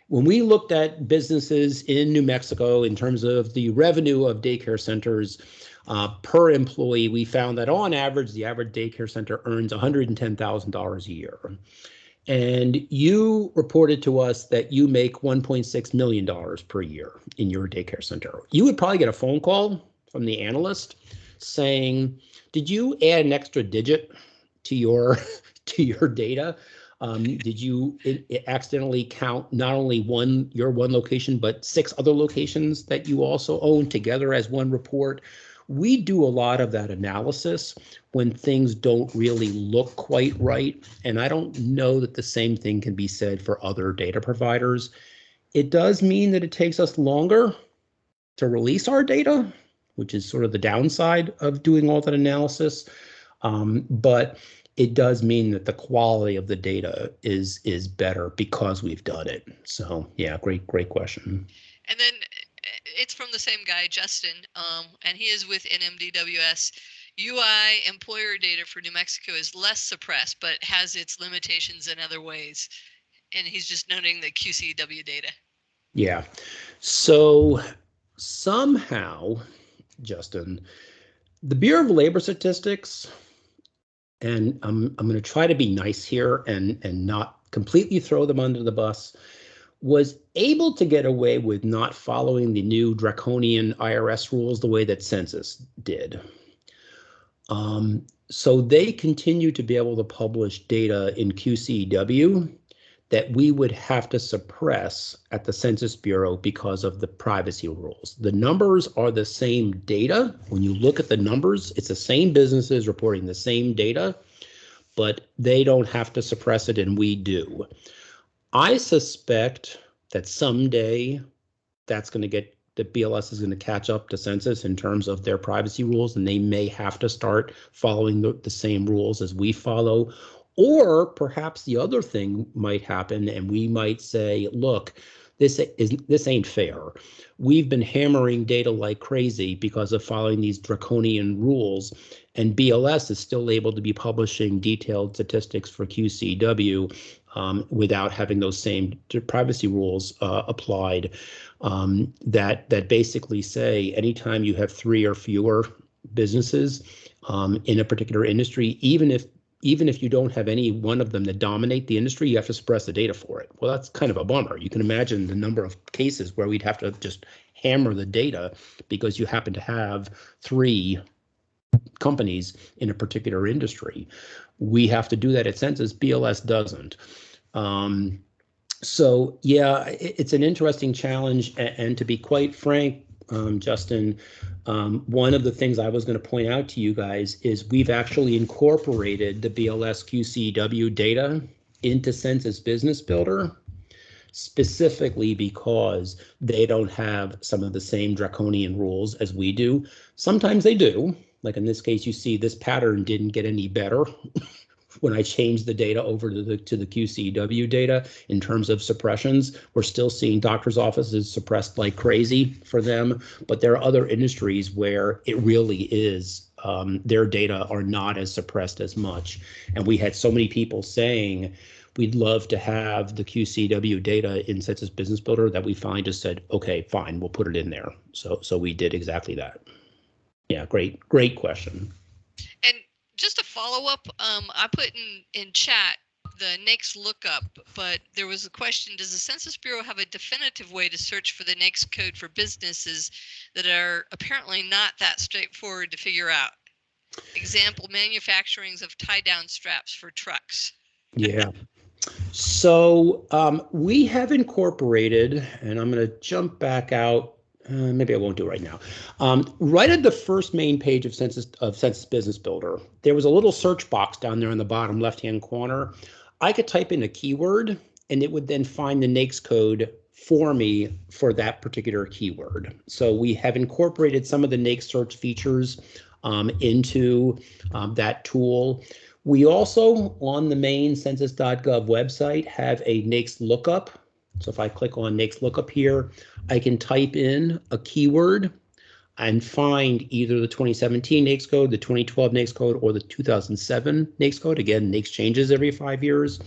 when we looked at businesses in New Mexico in terms of the revenue of daycare centers per employee, we found that on average, the average daycare center earns $110,000 a year. And you reported to us that you make $1.6 million per year in your daycare center. You would probably get a phone call from the analyst saying, did you add an extra digit to your data? Did you accidentally count not only your one location, but 6 other locations that you also own together as one report? We do a lot of that analysis when things don't really look quite right. And I don't know that the same thing can be said for other data providers. It does mean that it takes us longer to release our data, which is sort of the downside of doing all that analysis. But it does mean that the quality of the data is better because we've done it. So yeah, great question. And then it's from the same guy, Justin, and he is with NMDWS. UI employer data for New Mexico is less suppressed, but has its limitations in other ways. And he's just noting the QCW data. Yeah. So somehow, Justin, the Bureau of Labor Statistics, and I'm going to try to be nice here and not completely throw them under the bus, was able to get away with not following the new draconian IRS rules the way that Census did. So they continue to be able to publish data in QCW that we would have to suppress at the Census Bureau because of the privacy rules. The numbers are the same data. When you look at the numbers, it's the same businesses reporting the same data, but they don't have to suppress it and we do. I suspect that someday that's going to get, the BLS is going to catch up to Census in terms of their privacy rules, and they may have to start following the same rules as we follow. Or perhaps the other thing might happen and we might say, look, this ain't fair. We've been hammering data like crazy because of following these draconian rules, and BLS is still able to be publishing detailed statistics for QCW without having those same privacy rules applied, that basically say anytime you have 3 or fewer businesses in a particular industry, even if you don't have any one of them that dominate the industry, you have to suppress the data for it. Well, that's kind of a bummer. You can imagine the number of cases where we'd have to just hammer the data because you happen to have 3 companies in a particular industry. We have to do that at Census. BLS doesn't. So yeah, it's an interesting challenge. And to be quite frank, Justin, one of the things I was going to point out to you guys is we've actually incorporated the BLS QCW data into Census Business Builder, specifically because they don't have some of the same draconian rules as we do. Sometimes they do. Like in this case, you see this pattern didn't get any better when I changed the data over to the QCW data in terms of suppressions. We're still seeing doctors' offices suppressed like crazy for them, but there are other industries where it really is, their data are not as suppressed as much. And we had so many people saying, we'd love to have the QCW data in Census Business Builder that we finally just said, okay, fine, we'll put it in there. So we did exactly that. Yeah, great question. And just a follow up, I put in chat the NAICS lookup, but there was a question, does the Census Bureau have a definitive way to search for the NAICS code for businesses that are apparently not that straightforward to figure out? Example, manufacturings of tie-down straps for trucks. Yeah. So we have incorporated, and I'm going to jump back out. Maybe I won't do it right now. Right at the first main page of Census Business Builder, there was a little search box down there in the bottom left-hand corner. I could type in a keyword, and it would then find the NAICS code for me for that particular keyword. So we have incorporated some of the NAICS search features into that tool. We also, on the main census.gov website, have a NAICS lookup. So if I click on NAICS lookup here, I can type in a keyword and find either the 2017 NAICS code, the 2012 NAICS code, or the 2007 NAICS code. Again, NAICS changes every 5 years.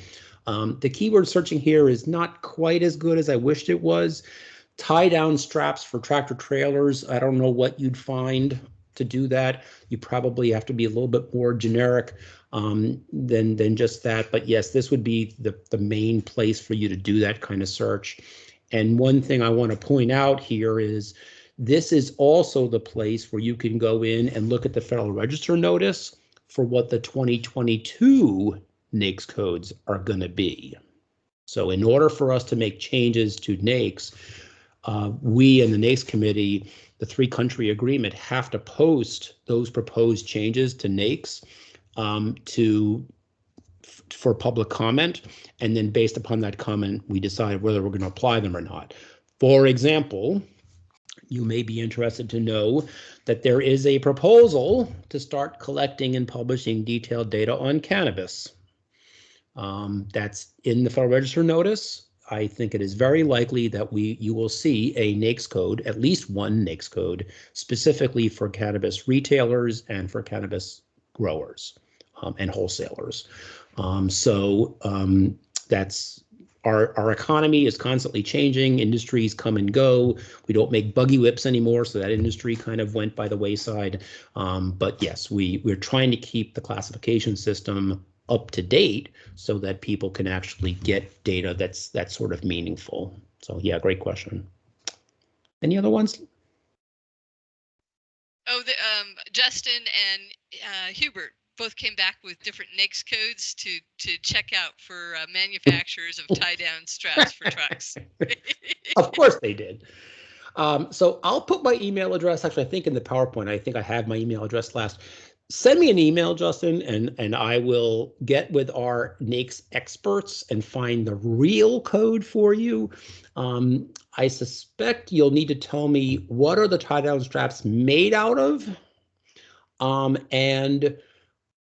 The keyword searching here is not quite as good as I wished it was. Tie-down straps for tractor trailers, I don't know what you'd find to do that. You probably have to be a little bit more generic than just that. But yes, this would be the main place for you to do that kind of search. And one thing I want to point out here is this is also the place where you can go in and look at the Federal Register notice for what the 2022 NAICS codes are going to be. So in order for us to make changes to NAICS, we and the NAICS committee, the 3-country agreement, have to post those proposed changes to NAICS for public comment, and then based upon that comment, we decide whether we're going to apply them or not. For example, you may be interested to know that there is a proposal to start collecting and publishing detailed data on cannabis. That's in the Federal Register notice. I think it is very likely that you will see a NAICS code, at least one NAICS code, specifically for cannabis retailers and for cannabis growers and wholesalers. That's our economy is constantly changing. Industries come and go. We don't make buggy whips anymore, so that industry kind of went by the wayside. But yes, we're trying to keep the classification system up to date so that people can actually get data that's sort of meaningful. So yeah, great question. Any other ones? Oh, Justin and Hubert both came back with different NAICS codes to check out for manufacturers of tie-down straps for trucks. Of course they did. So I'll put my email address, actually, I think in the PowerPoint, I think I have my email address last. Send me an email, Justin, and I will get with our NAICS experts and find the real code for you. I suspect you'll need to tell me what are the tie-down straps made out of, and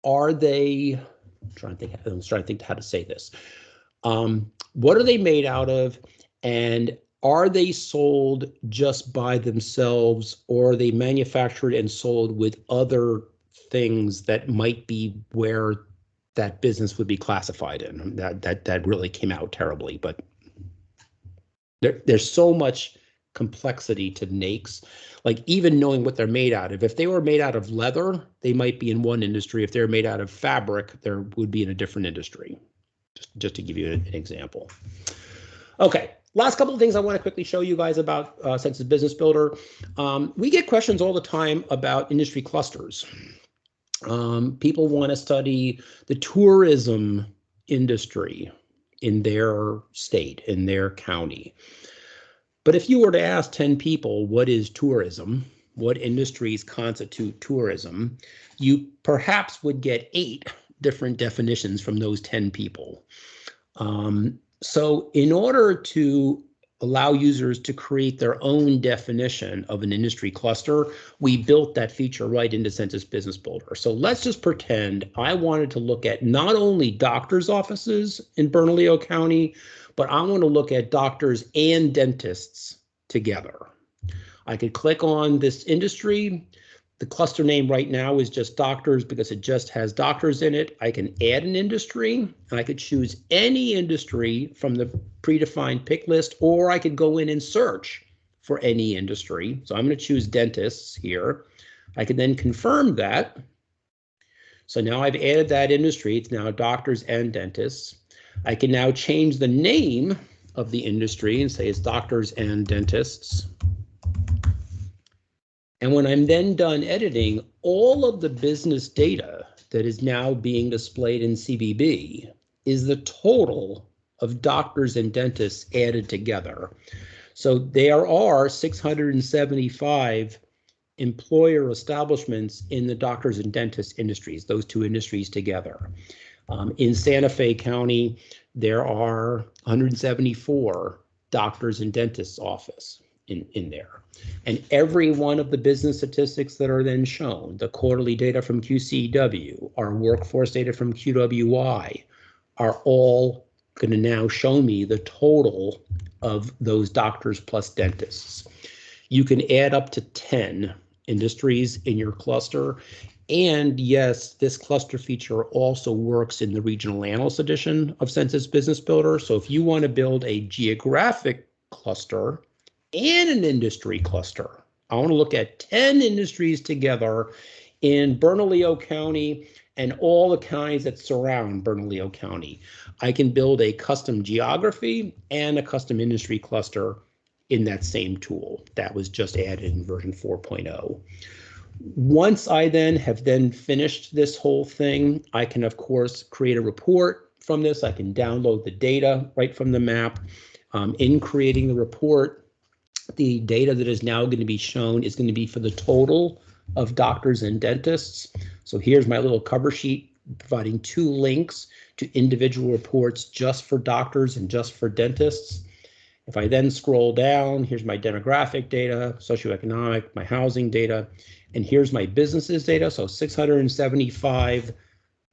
are they, I'm trying to think how to say this. What are they made out of, and are they sold just by themselves, or are they manufactured and sold with other things that might be where that business would be classified in? That really came out terribly, but there's so much complexity to NAICS, like even knowing what they're made out of. If they were made out of leather, they might be in one industry. If they're made out of fabric, there would be in a different industry, just to give you an example. Okay, last couple of things I want to quickly show you guys about Census Business Builder. We get questions all the time about industry clusters. People want to study the tourism industry in their state, in their county. But if you were to ask 10 people, what is tourism? What industries constitute tourism? You perhaps would get 8 different definitions from those 10 people. So in order to allow users to create their own definition of an industry cluster, we built that feature right into Census Business Builder. So let's just pretend I wanted to look at not only doctors' offices in Bernalillo County, but I want to look at doctors and dentists together. I could click on this industry. The cluster name right now is just doctors because it just has doctors in it. I can add an industry, and I could choose any industry from the predefined pick list, or I could go in and search for any industry. So I'm going to choose dentists here. I could then confirm that. So now I've added that industry. It's now doctors and dentists. I can now change the name of the industry and say it's doctors and dentists. And when I'm then done editing, all of the business data that is now being displayed in CBB is the total of doctors and dentists added together. So there are 675 employer establishments in the doctors and dentists industries, those two industries together. In Santa Fe County, there are 174 doctors and dentists office in there. And every one of the business statistics that are then shown, the quarterly data from QCW, our workforce data from QWI, are all going to now show me the total of those doctors plus dentists. You can add up to 10 industries in your cluster. And yes, this cluster feature also works in the Regional Analyst edition of Census Business Builder. So if you want to build a geographic cluster and an industry cluster, I want to look at 10 industries together in Bernalillo County and all the counties that surround Bernalillo County. I can build a custom geography and a custom industry cluster in that same tool that was just added in version 4.0. Once I then have finished this whole thing, I can, of course, create a report from this. I can download the data right from the map. In creating the report, the data that is now going to be shown is going to be for the total of doctors and dentists. So here's my little cover sheet providing 2 links to individual reports just for doctors and just for dentists. If I then scroll down, here's my demographic data, socioeconomic, my housing data, and here's my businesses data. So 675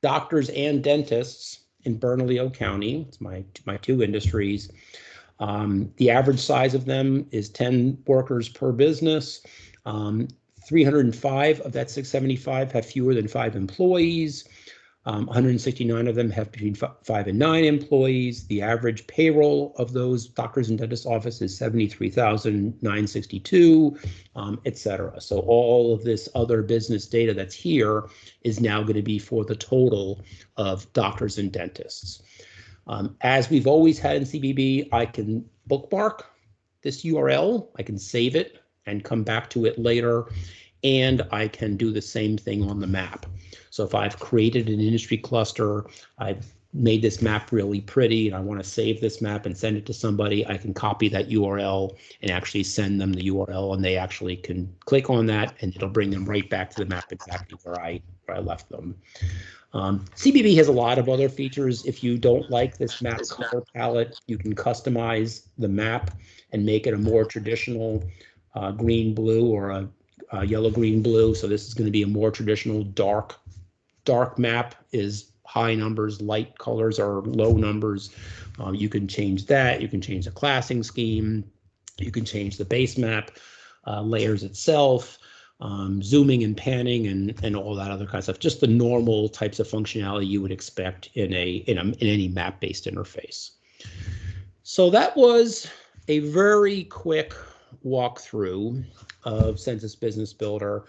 doctors and dentists in Bernalillo County. It's my 2 industries. The average size of them is 10 workers per business. 305 of that 675 have fewer than 5 employees. 169 of them have between 5 and 9 employees. The average payroll of those doctors and dentist offices is 73,962, et cetera. So all of this other business data that's here is now going to be for the total of doctors and dentists. As we've always had in CBB, I can bookmark this URL, I can save it and come back to it later, and I can do the same thing on the map. So if I've created an industry cluster, I've made this map really pretty, and I want to save this map and send it to somebody, I can copy that URL and actually send them the URL, and they actually can click on that, and it'll bring them right back to the map exactly where I left them. CBB has a lot of other features. If you don't like this map color palette, you can customize the map and make it a more traditional green-blue or a yellow-green-blue. So this is going to be a more traditional dark map is high numbers, light colors are low numbers. You can change that. You can change the classing scheme. You can change the base map layers itself. Zooming and panning and all that other kind of stuff, just the normal types of functionality you would expect in any map-based interface. So that was a very quick walkthrough of Census Business Builder.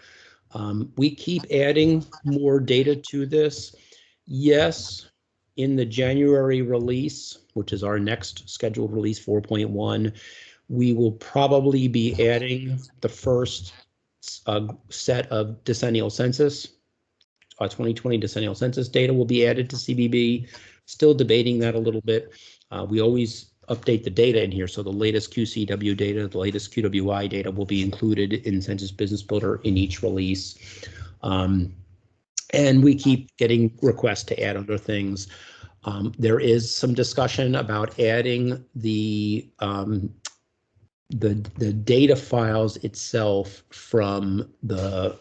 We keep adding more data to this. Yes, in the January release, which is our next scheduled release 4.1, we will probably be adding the first set of decennial census. 2020 decennial census data will be added to CBB. Still debating that a little bit. We always update the data in here, so the latest QCW data, the latest QWI data will be included in Census Business Builder in each release. And we keep getting requests to add other things. There is some discussion about adding the data files itself from the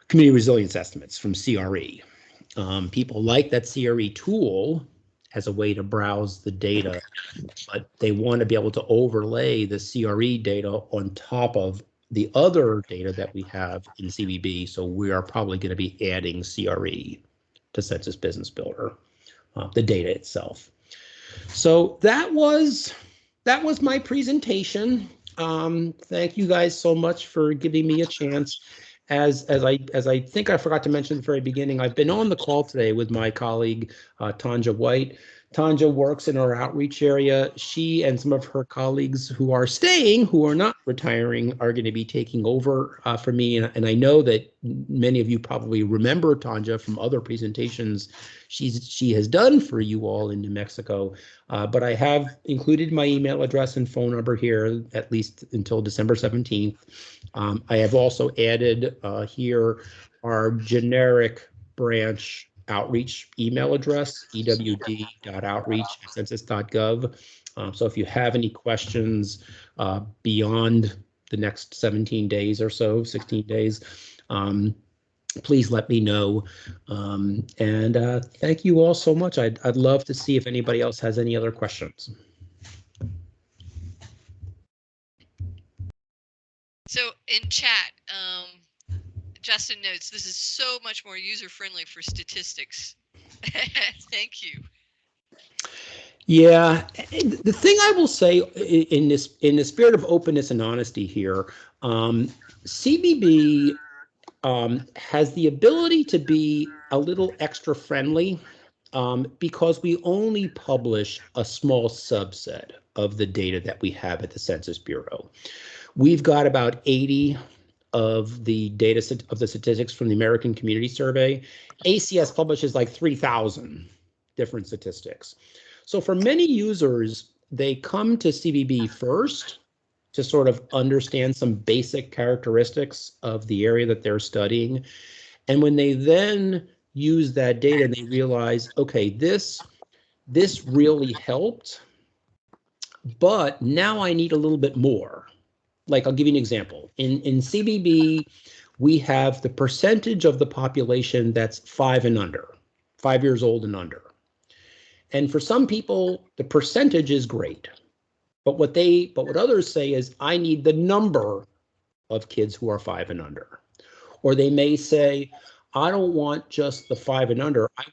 community resilience estimates from CRE. People like that CRE tool as a way to browse the data, but they want to be able to overlay the CRE data on top of the other data that we have in CBB. So we are probably going to be adding CRE to Census Business Builder, the data itself. So that was my presentation. Thank you guys so much for giving me a chance. As I think I forgot to mention at the very beginning, I've been on the call today with my colleague, Tanja White. Tanja works in our outreach area. She and some of her colleagues who are staying, who are not retiring, are going to be taking over for me. And I know that many of you probably remember Tanja from other presentations she has done for you all in New Mexico. But I have included my email address and phone number here, at least until December 17th. I have also added here our generic branch outreach email address, ewd.outreach@census.gov. So if you have any questions beyond the next 17 days or so, 16 days, please let me know. And thank you all so much. I'd love to see if anybody else has any other questions. So in chat, Justin notes, this is so much more user-friendly for statistics. Thank you. Yeah, the thing I will say in the spirit of openness and honesty here, CBB has the ability to be a little extra friendly because we only publish a small subset of the data that we have at the Census Bureau. We've got about 80 of the data of the statistics from the American Community Survey. ACS publishes like 3,000 different statistics. So for many users, they come to CBB first to sort of understand some basic characteristics of the area that they're studying. And when they then use that data and they realize, okay, this really helped, but now I need a little bit more. Like, I'll give you an example. In CBB, we have the percentage of the population that's 5 and under, 5 years old and under. And for some people, the percentage is great. But what others say is, I need the number of kids who are 5 and under. Or they may say, I don't want just the 5 and under. I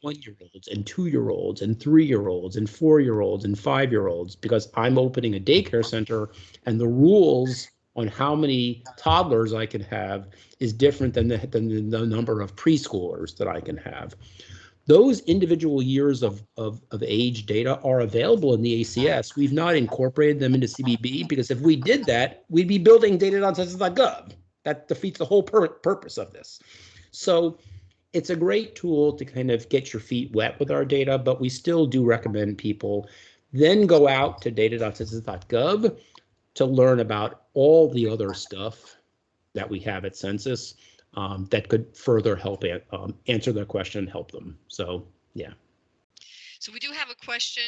want 1-year-olds and 2-year-olds and 3-year-olds and 4-year-olds and 5-year-olds, because I'm opening a daycare center and the rules on how many toddlers I can have is different than the number of preschoolers that I can have. Those individual years of age data are available in the ACS. We've not incorporated them into CBB because if we did that, we'd be building data.census.gov. That defeats the whole purpose of this. So it's a great tool to kind of get your feet wet with our data, but we still do recommend people then go out to data.census.gov to learn about all the other stuff that we have at Census. That could further help answer their question and help them. So, yeah. So we do have a question.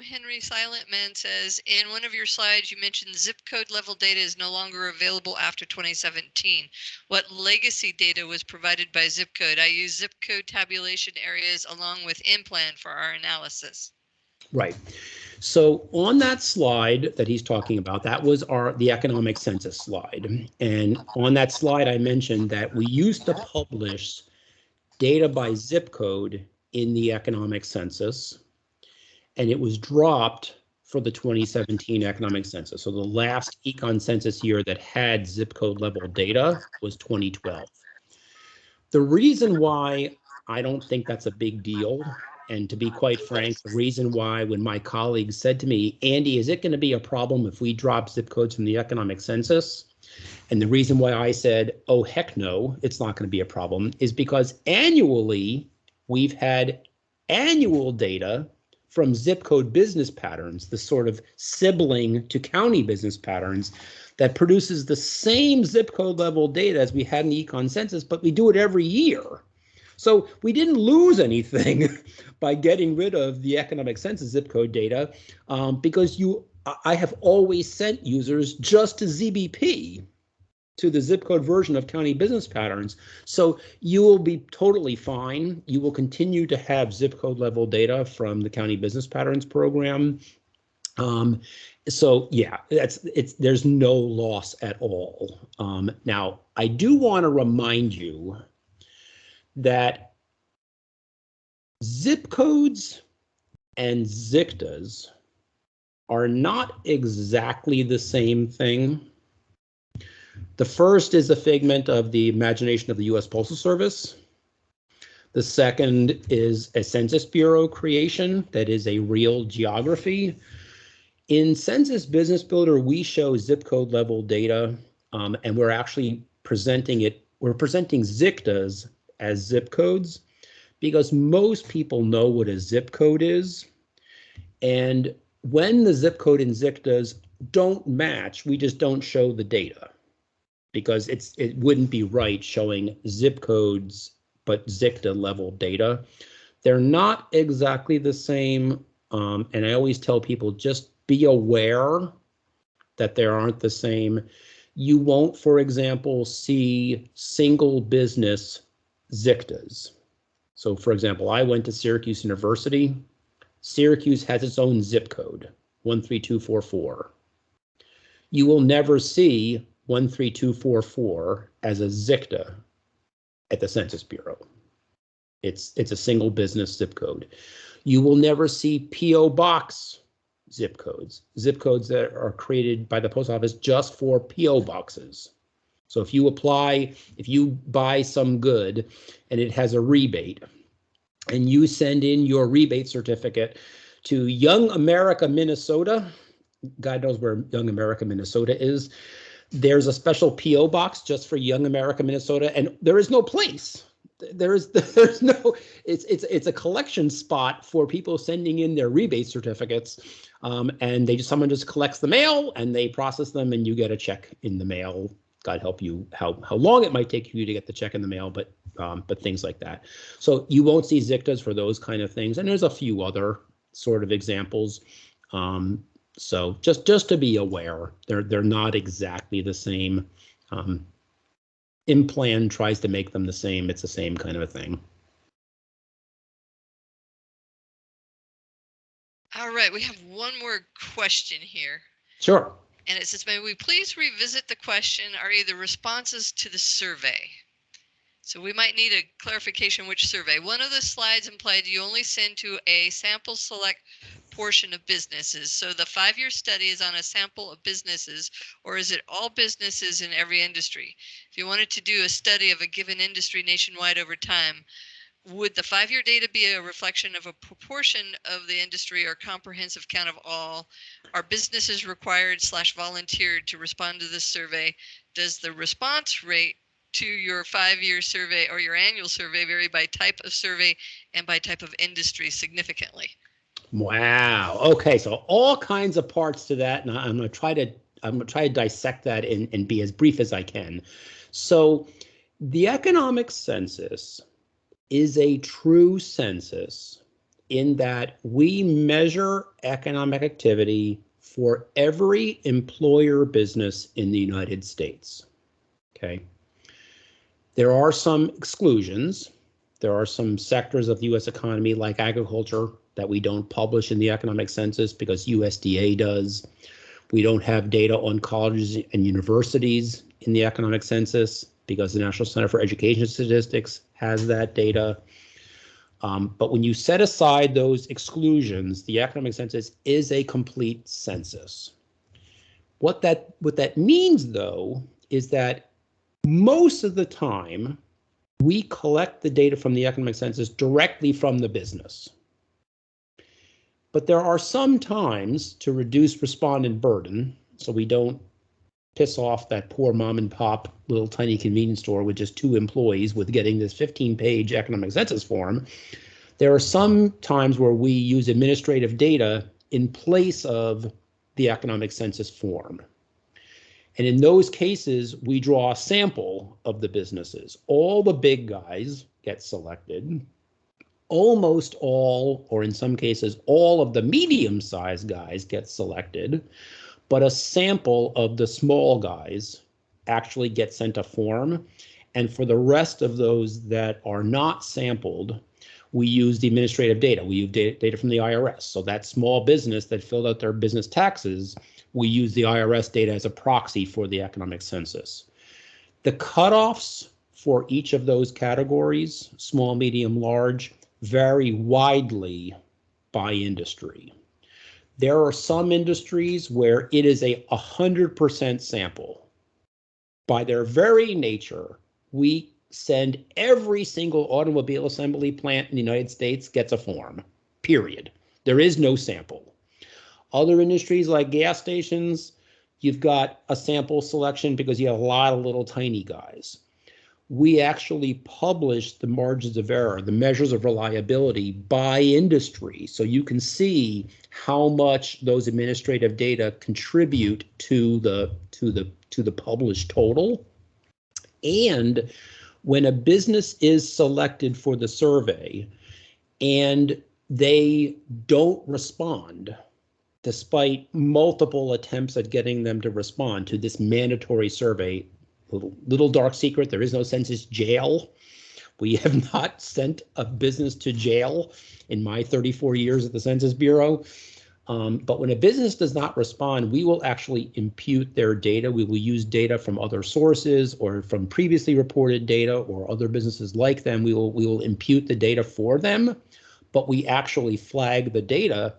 Henry Silent Man says, in one of your slides, you mentioned zip code level data is no longer available after 2017. What legacy data was provided by zip code? I use zip code tabulation areas along with in-plan for our analysis. Right. So on that slide that he's talking about, that was the economic census slide. And on that slide, I mentioned that we used to publish data by zip code in the economic census, and it was dropped for the 2017 economic census. So the last econ census year that had zip code level data was 2012. The reason why I don't think that's a big deal, and to be quite frank, the reason why when my colleagues said to me, Andy, is it going to be a problem if we drop zip codes from the economic census? And the reason why I said, oh, heck no, it's not going to be a problem is because annually we've had annual data from zip code business patterns, the sort of sibling to county business patterns that produces the same zip code level data as we had in the econ census, but we do it every year. So we didn't lose anything by getting rid of the economic census zip code data because I have always sent users just to ZBP, to the zip code version of county business patterns. So you will be totally fine. You will continue to have zip code level data from the county business patterns program. So yeah, there's no loss at all. Now, I do want to remind you that zip codes and ZICTAs are not exactly the same thing. The first is a figment of the imagination of the U.S. Postal Service. The second is a Census Bureau creation that is a real geography. In Census Business Builder, we show zip code level data, and we're actually presenting ZICTAs as zip codes because most people know what a zip code is. And when the zip code and ZICTAs don't match, we just don't show the data because it wouldn't be right showing zip codes but ZICTA level data. They're not exactly the same. And I always tell people, just be aware that they aren't the same. You won't, for example, see single business ZICTAs. So for example, I went to Syracuse University. Syracuse has its own zip code, 13244. You will never see 13244 as a ZICTA at the Census Bureau. It's a single business zip code. You will never see PO Box zip codes that are created by the post office just for PO boxes. So if you buy some good and it has a rebate and you send in your rebate certificate to Young America, Minnesota, God knows where Young America, Minnesota is, There's a special P.O. box just for Young America, Minnesota, and there is no place. There's no, it's a collection spot for people sending in their rebate certificates, and someone just collects the mail and they process them, and you get a check in the mail. God help you how long it might take you to get the check in the mail, but things like that. So you won't see ZICTAs for those kind of things, and there's a few other sort of examples. So just to be aware, they're not exactly the same. Implan tries to make them the same. It's the same kind of a thing. All right, we have one more question here. Sure. And it says, may we please revisit the question, are either responses to the survey? So we might need a clarification which survey. One of the slides implied you only send to a sample select portion of businesses. So the 5-year study is on a sample of businesses, or is it all businesses in every industry? If you wanted to do a study of a given industry nationwide over time, would the 5-year data be a reflection of a proportion of the industry or comprehensive count of all? Are businesses required / volunteered to respond to this survey? Does the response rate to your 5-year survey or your annual survey vary by type of survey and by type of industry significantly? Wow. Okay, so all kinds of parts to that, and I'm going to try to dissect that and be as brief as I can. So, the economic census is a true census in that we measure economic activity for every employer business in the United States. Okay. There are some exclusions. There are some sectors of the U.S. economy, like agriculture, that we don't publish in the economic census because USDA does. We don't have data on colleges and universities in the economic census because the National Center for Education Statistics has that data. But when you set aside those exclusions, the economic census is a complete census. What that means, though, is that most of the time, we collect the data from the economic census directly from the business. But there are some times, to reduce respondent burden, so we don't piss off that poor mom and pop little tiny convenience store with just 2 employees with getting this 15-page economic census form, there are some times where we use administrative data in place of the economic census form. And in those cases, we draw a sample of the businesses. All the big guys get selected. Almost all, or in some cases, all of the medium-sized guys get selected, but a sample of the small guys actually get sent a form. And for the rest of those that are not sampled, we use the administrative data. We use data from the IRS. So that small business that filled out their business taxes, we use the IRS data as a proxy for the economic census. The cutoffs for each of those categories, small, medium, large, vary widely by industry. There are some industries where it is a 100% sample. By their very nature, we send every single automobile assembly plant in the United States gets a form, period. There is no sample. Other industries like gas stations, you've got a sample selection because you have a lot of little tiny guys. We actually publish the margins of error, the measures of reliability by industry, so you can see how much those administrative data contribute to the published total. And when a business is selected for the survey and they don't respond, despite multiple attempts at getting them to respond to this mandatory survey, little dark secret, there is no census jail. We have not sent a business to jail in my 34 years at the Census Bureau. But when a business does not respond, we will actually impute their data. We will use data from other sources or from previously reported data or other businesses like them. We will impute the data for them, but we actually flag the data,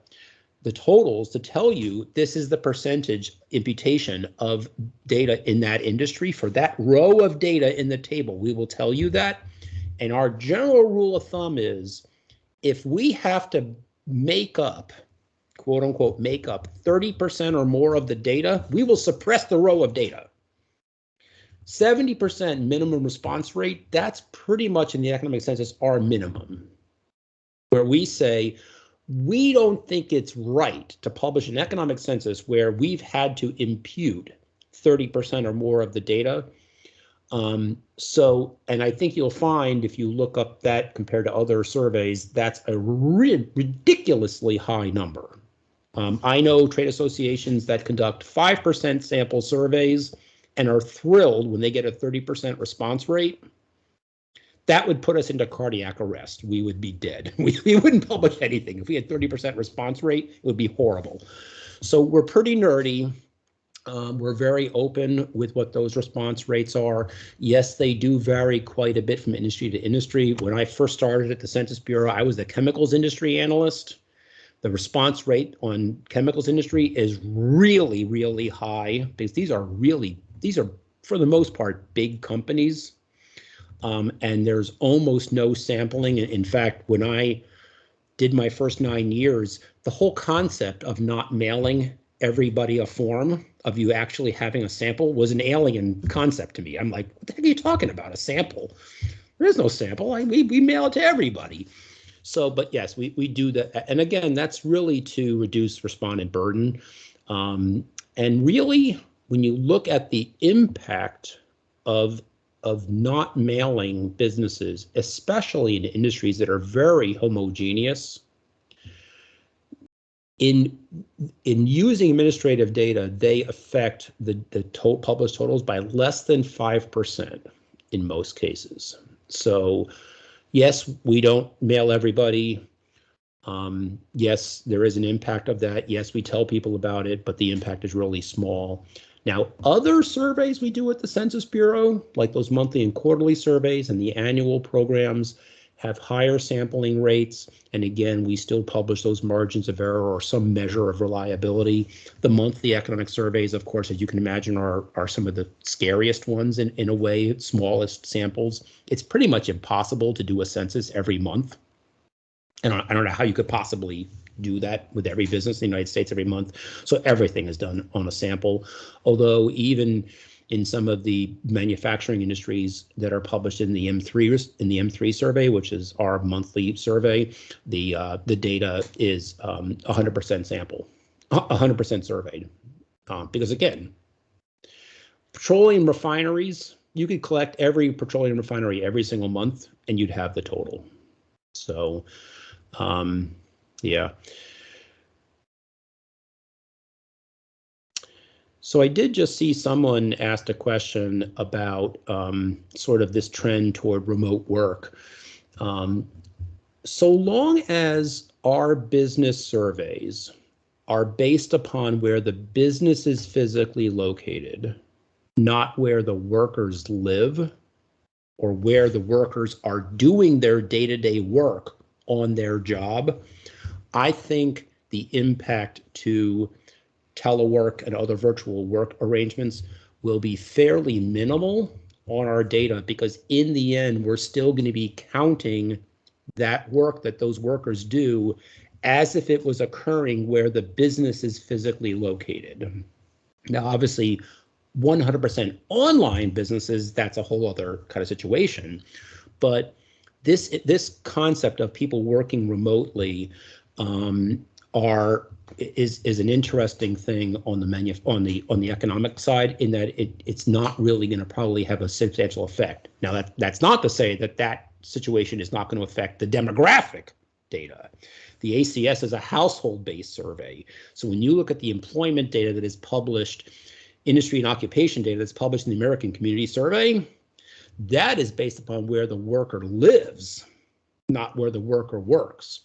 the totals, to tell you this is the percentage imputation of data in that industry for that row of data in the table. We will tell you that. And our general rule of thumb is if we have to make up, quote unquote, make up 30% or more of the data, we will suppress the row of data. 70% minimum response rate, that's pretty much in the economic census our minimum, where we say we don't think it's right to publish an economic census where we've had to impute 30% or more of the data. And I think you'll find if you look up that compared to other surveys, that's a ridiculously high number. I know trade associations that conduct 5% sample surveys and are thrilled when they get a 30% response rate. That would put us into cardiac arrest. We would be dead. We wouldn't publish anything. If we had 30% response rate, it would be horrible. So we're pretty nerdy. We're very open with what those response rates are. Yes, they do vary quite a bit from industry to industry. When I first started at the Census Bureau, I was the chemicals industry analyst. The response rate on chemicals industry is really, really high because these are for the most part big companies. And there's almost no sampling. In fact, when I did my first 9 years, the whole concept of not mailing everybody a form of you actually having a sample was an alien concept to me. I'm like, what the heck are you talking about? A sample? There is no sample. We mail it to everybody. So, but yes, we do that. And again, that's really to reduce respondent burden. And really, when you look at the impact of not mailing businesses, especially in industries that are very homogeneous, in using administrative data, they affect the published totals by less than 5% in most cases. So yes, we don't mail everybody. Yes, there is an impact of that. Yes, we tell people about it, but the impact is really small. Now, other surveys we do at the Census Bureau, like those monthly and quarterly surveys and the annual programs, have higher sampling rates. And again, we still publish those margins of error or some measure of reliability. The monthly economic surveys, of course, as you can imagine, are some of the scariest ones in a way, smallest samples. It's pretty much impossible to do a census every month. And I don't know how you could possibly do that with every business in the United States every month. So everything is done on a sample, although even in some of the manufacturing industries that are published in the M3 survey, which is our monthly survey, the data is 100% sample, 100% surveyed. Because again, petroleum refineries, you could collect every petroleum refinery every single month and you'd have the total. So, yeah. So I did just see someone asked a question about sort of this trend toward remote work. So long as our business surveys are based upon where the business is physically located, not where the workers live or where the workers are doing their day-to-day work on their job, I think the impact to telework and other virtual work arrangements will be fairly minimal on our data, because in the end, we're still going to be counting that work that those workers do as if it was occurring where the business is physically located. Now, obviously, 100% online businesses, that's a whole other kind of situation. But this concept of people working remotely is an interesting thing on the economic side, in that it's not really going to probably have a substantial effect. Now that's not to say that situation is not going to affect the demographic data. The ACS is a household-based survey. So when you look at the employment data that is published, industry and occupation data that's published in the American Community Survey, that is based upon where the worker lives, not where the worker works.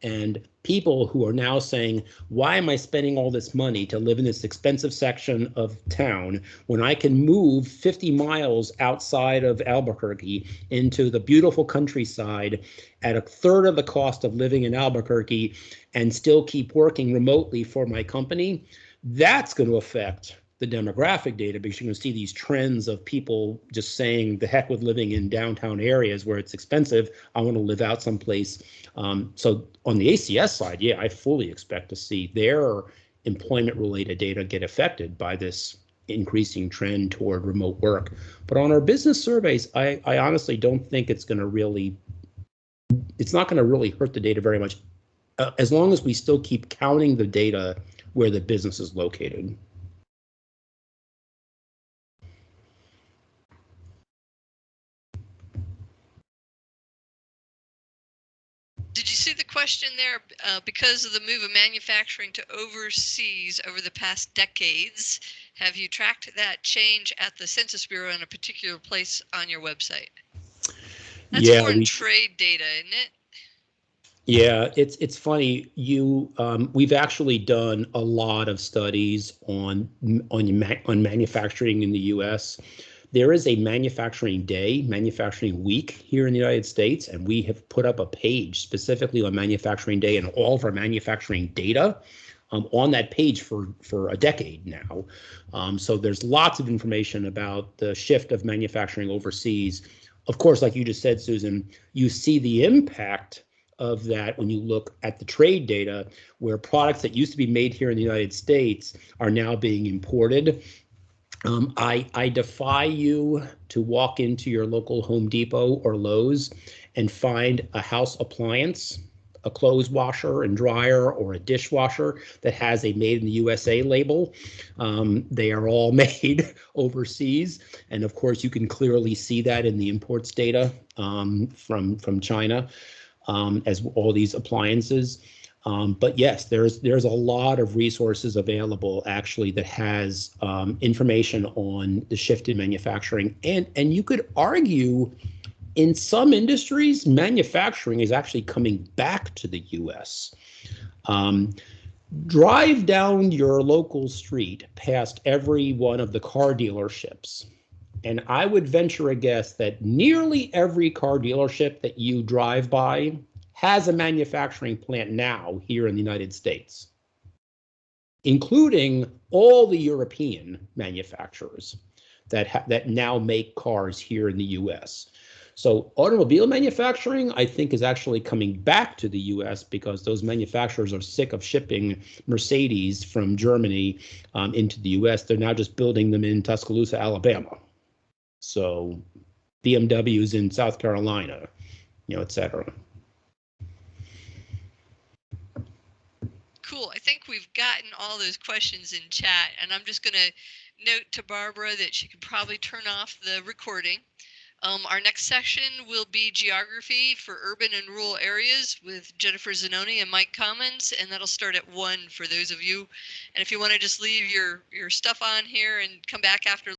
And people who are now saying, why am I spending all this money to live in this expensive section of town when I can move 50 miles outside of Albuquerque into the beautiful countryside at a third of the cost of living in Albuquerque and still keep working remotely for my company? That's going to affect the demographic data, because you're going to see these trends of people just saying, the heck with living in downtown areas where it's expensive, I want to live out someplace. So on the ACS side, yeah, I fully expect to see their employment related data get affected by this increasing trend toward remote work. But on our business surveys, I honestly don't think it's not going to really hurt the data very much, as long as we still keep counting the data where the business is located. Did you see the question there? Because of the move of manufacturing to overseas over the past decades, have you tracked that change at the Census Bureau in a particular place on your website? That's foreign trade data, isn't it? Yeah, it's funny. We've actually done a lot of studies on manufacturing in the U.S. There is a manufacturing week here in the United States, and we have put up a page specifically on manufacturing day and all of our manufacturing data on that page for a decade now. So there's lots of information about the shift of manufacturing overseas. Of course, like you just said, Susan, you see the impact of that when you look at the trade data, where products that used to be made here in the United States are now being imported. I defy you to walk into your local Home Depot or Lowe's and find a house appliance, a clothes washer and dryer, or a dishwasher that has a Made in the USA label. They are all made overseas. And of course, you can clearly see that in the imports data from China. As all these appliances. But yes, there's a lot of resources available actually that has information on the shift in manufacturing. And you could argue in some industries, manufacturing is actually coming back to the US. Drive down your local street past every one of the car dealerships, and I would venture a guess that nearly every car dealership that you drive by has a manufacturing plant now here in the United States, including all the European manufacturers that now make cars here in the US. So automobile manufacturing, I think, is actually coming back to the US because those manufacturers are sick of shipping Mercedes from Germany into the US. They're now just building them in Tuscaloosa, Alabama. So BMWs in South Carolina, et cetera. Cool. I think we've gotten all those questions in chat, and I'm just going to note to Barbara that she could probably turn off the recording. Our next session will be geography for urban and rural areas with Jennifer Zanoni and Mike Commons, and that'll start at 1 for those of you. And if you want to just leave your stuff on here and come back after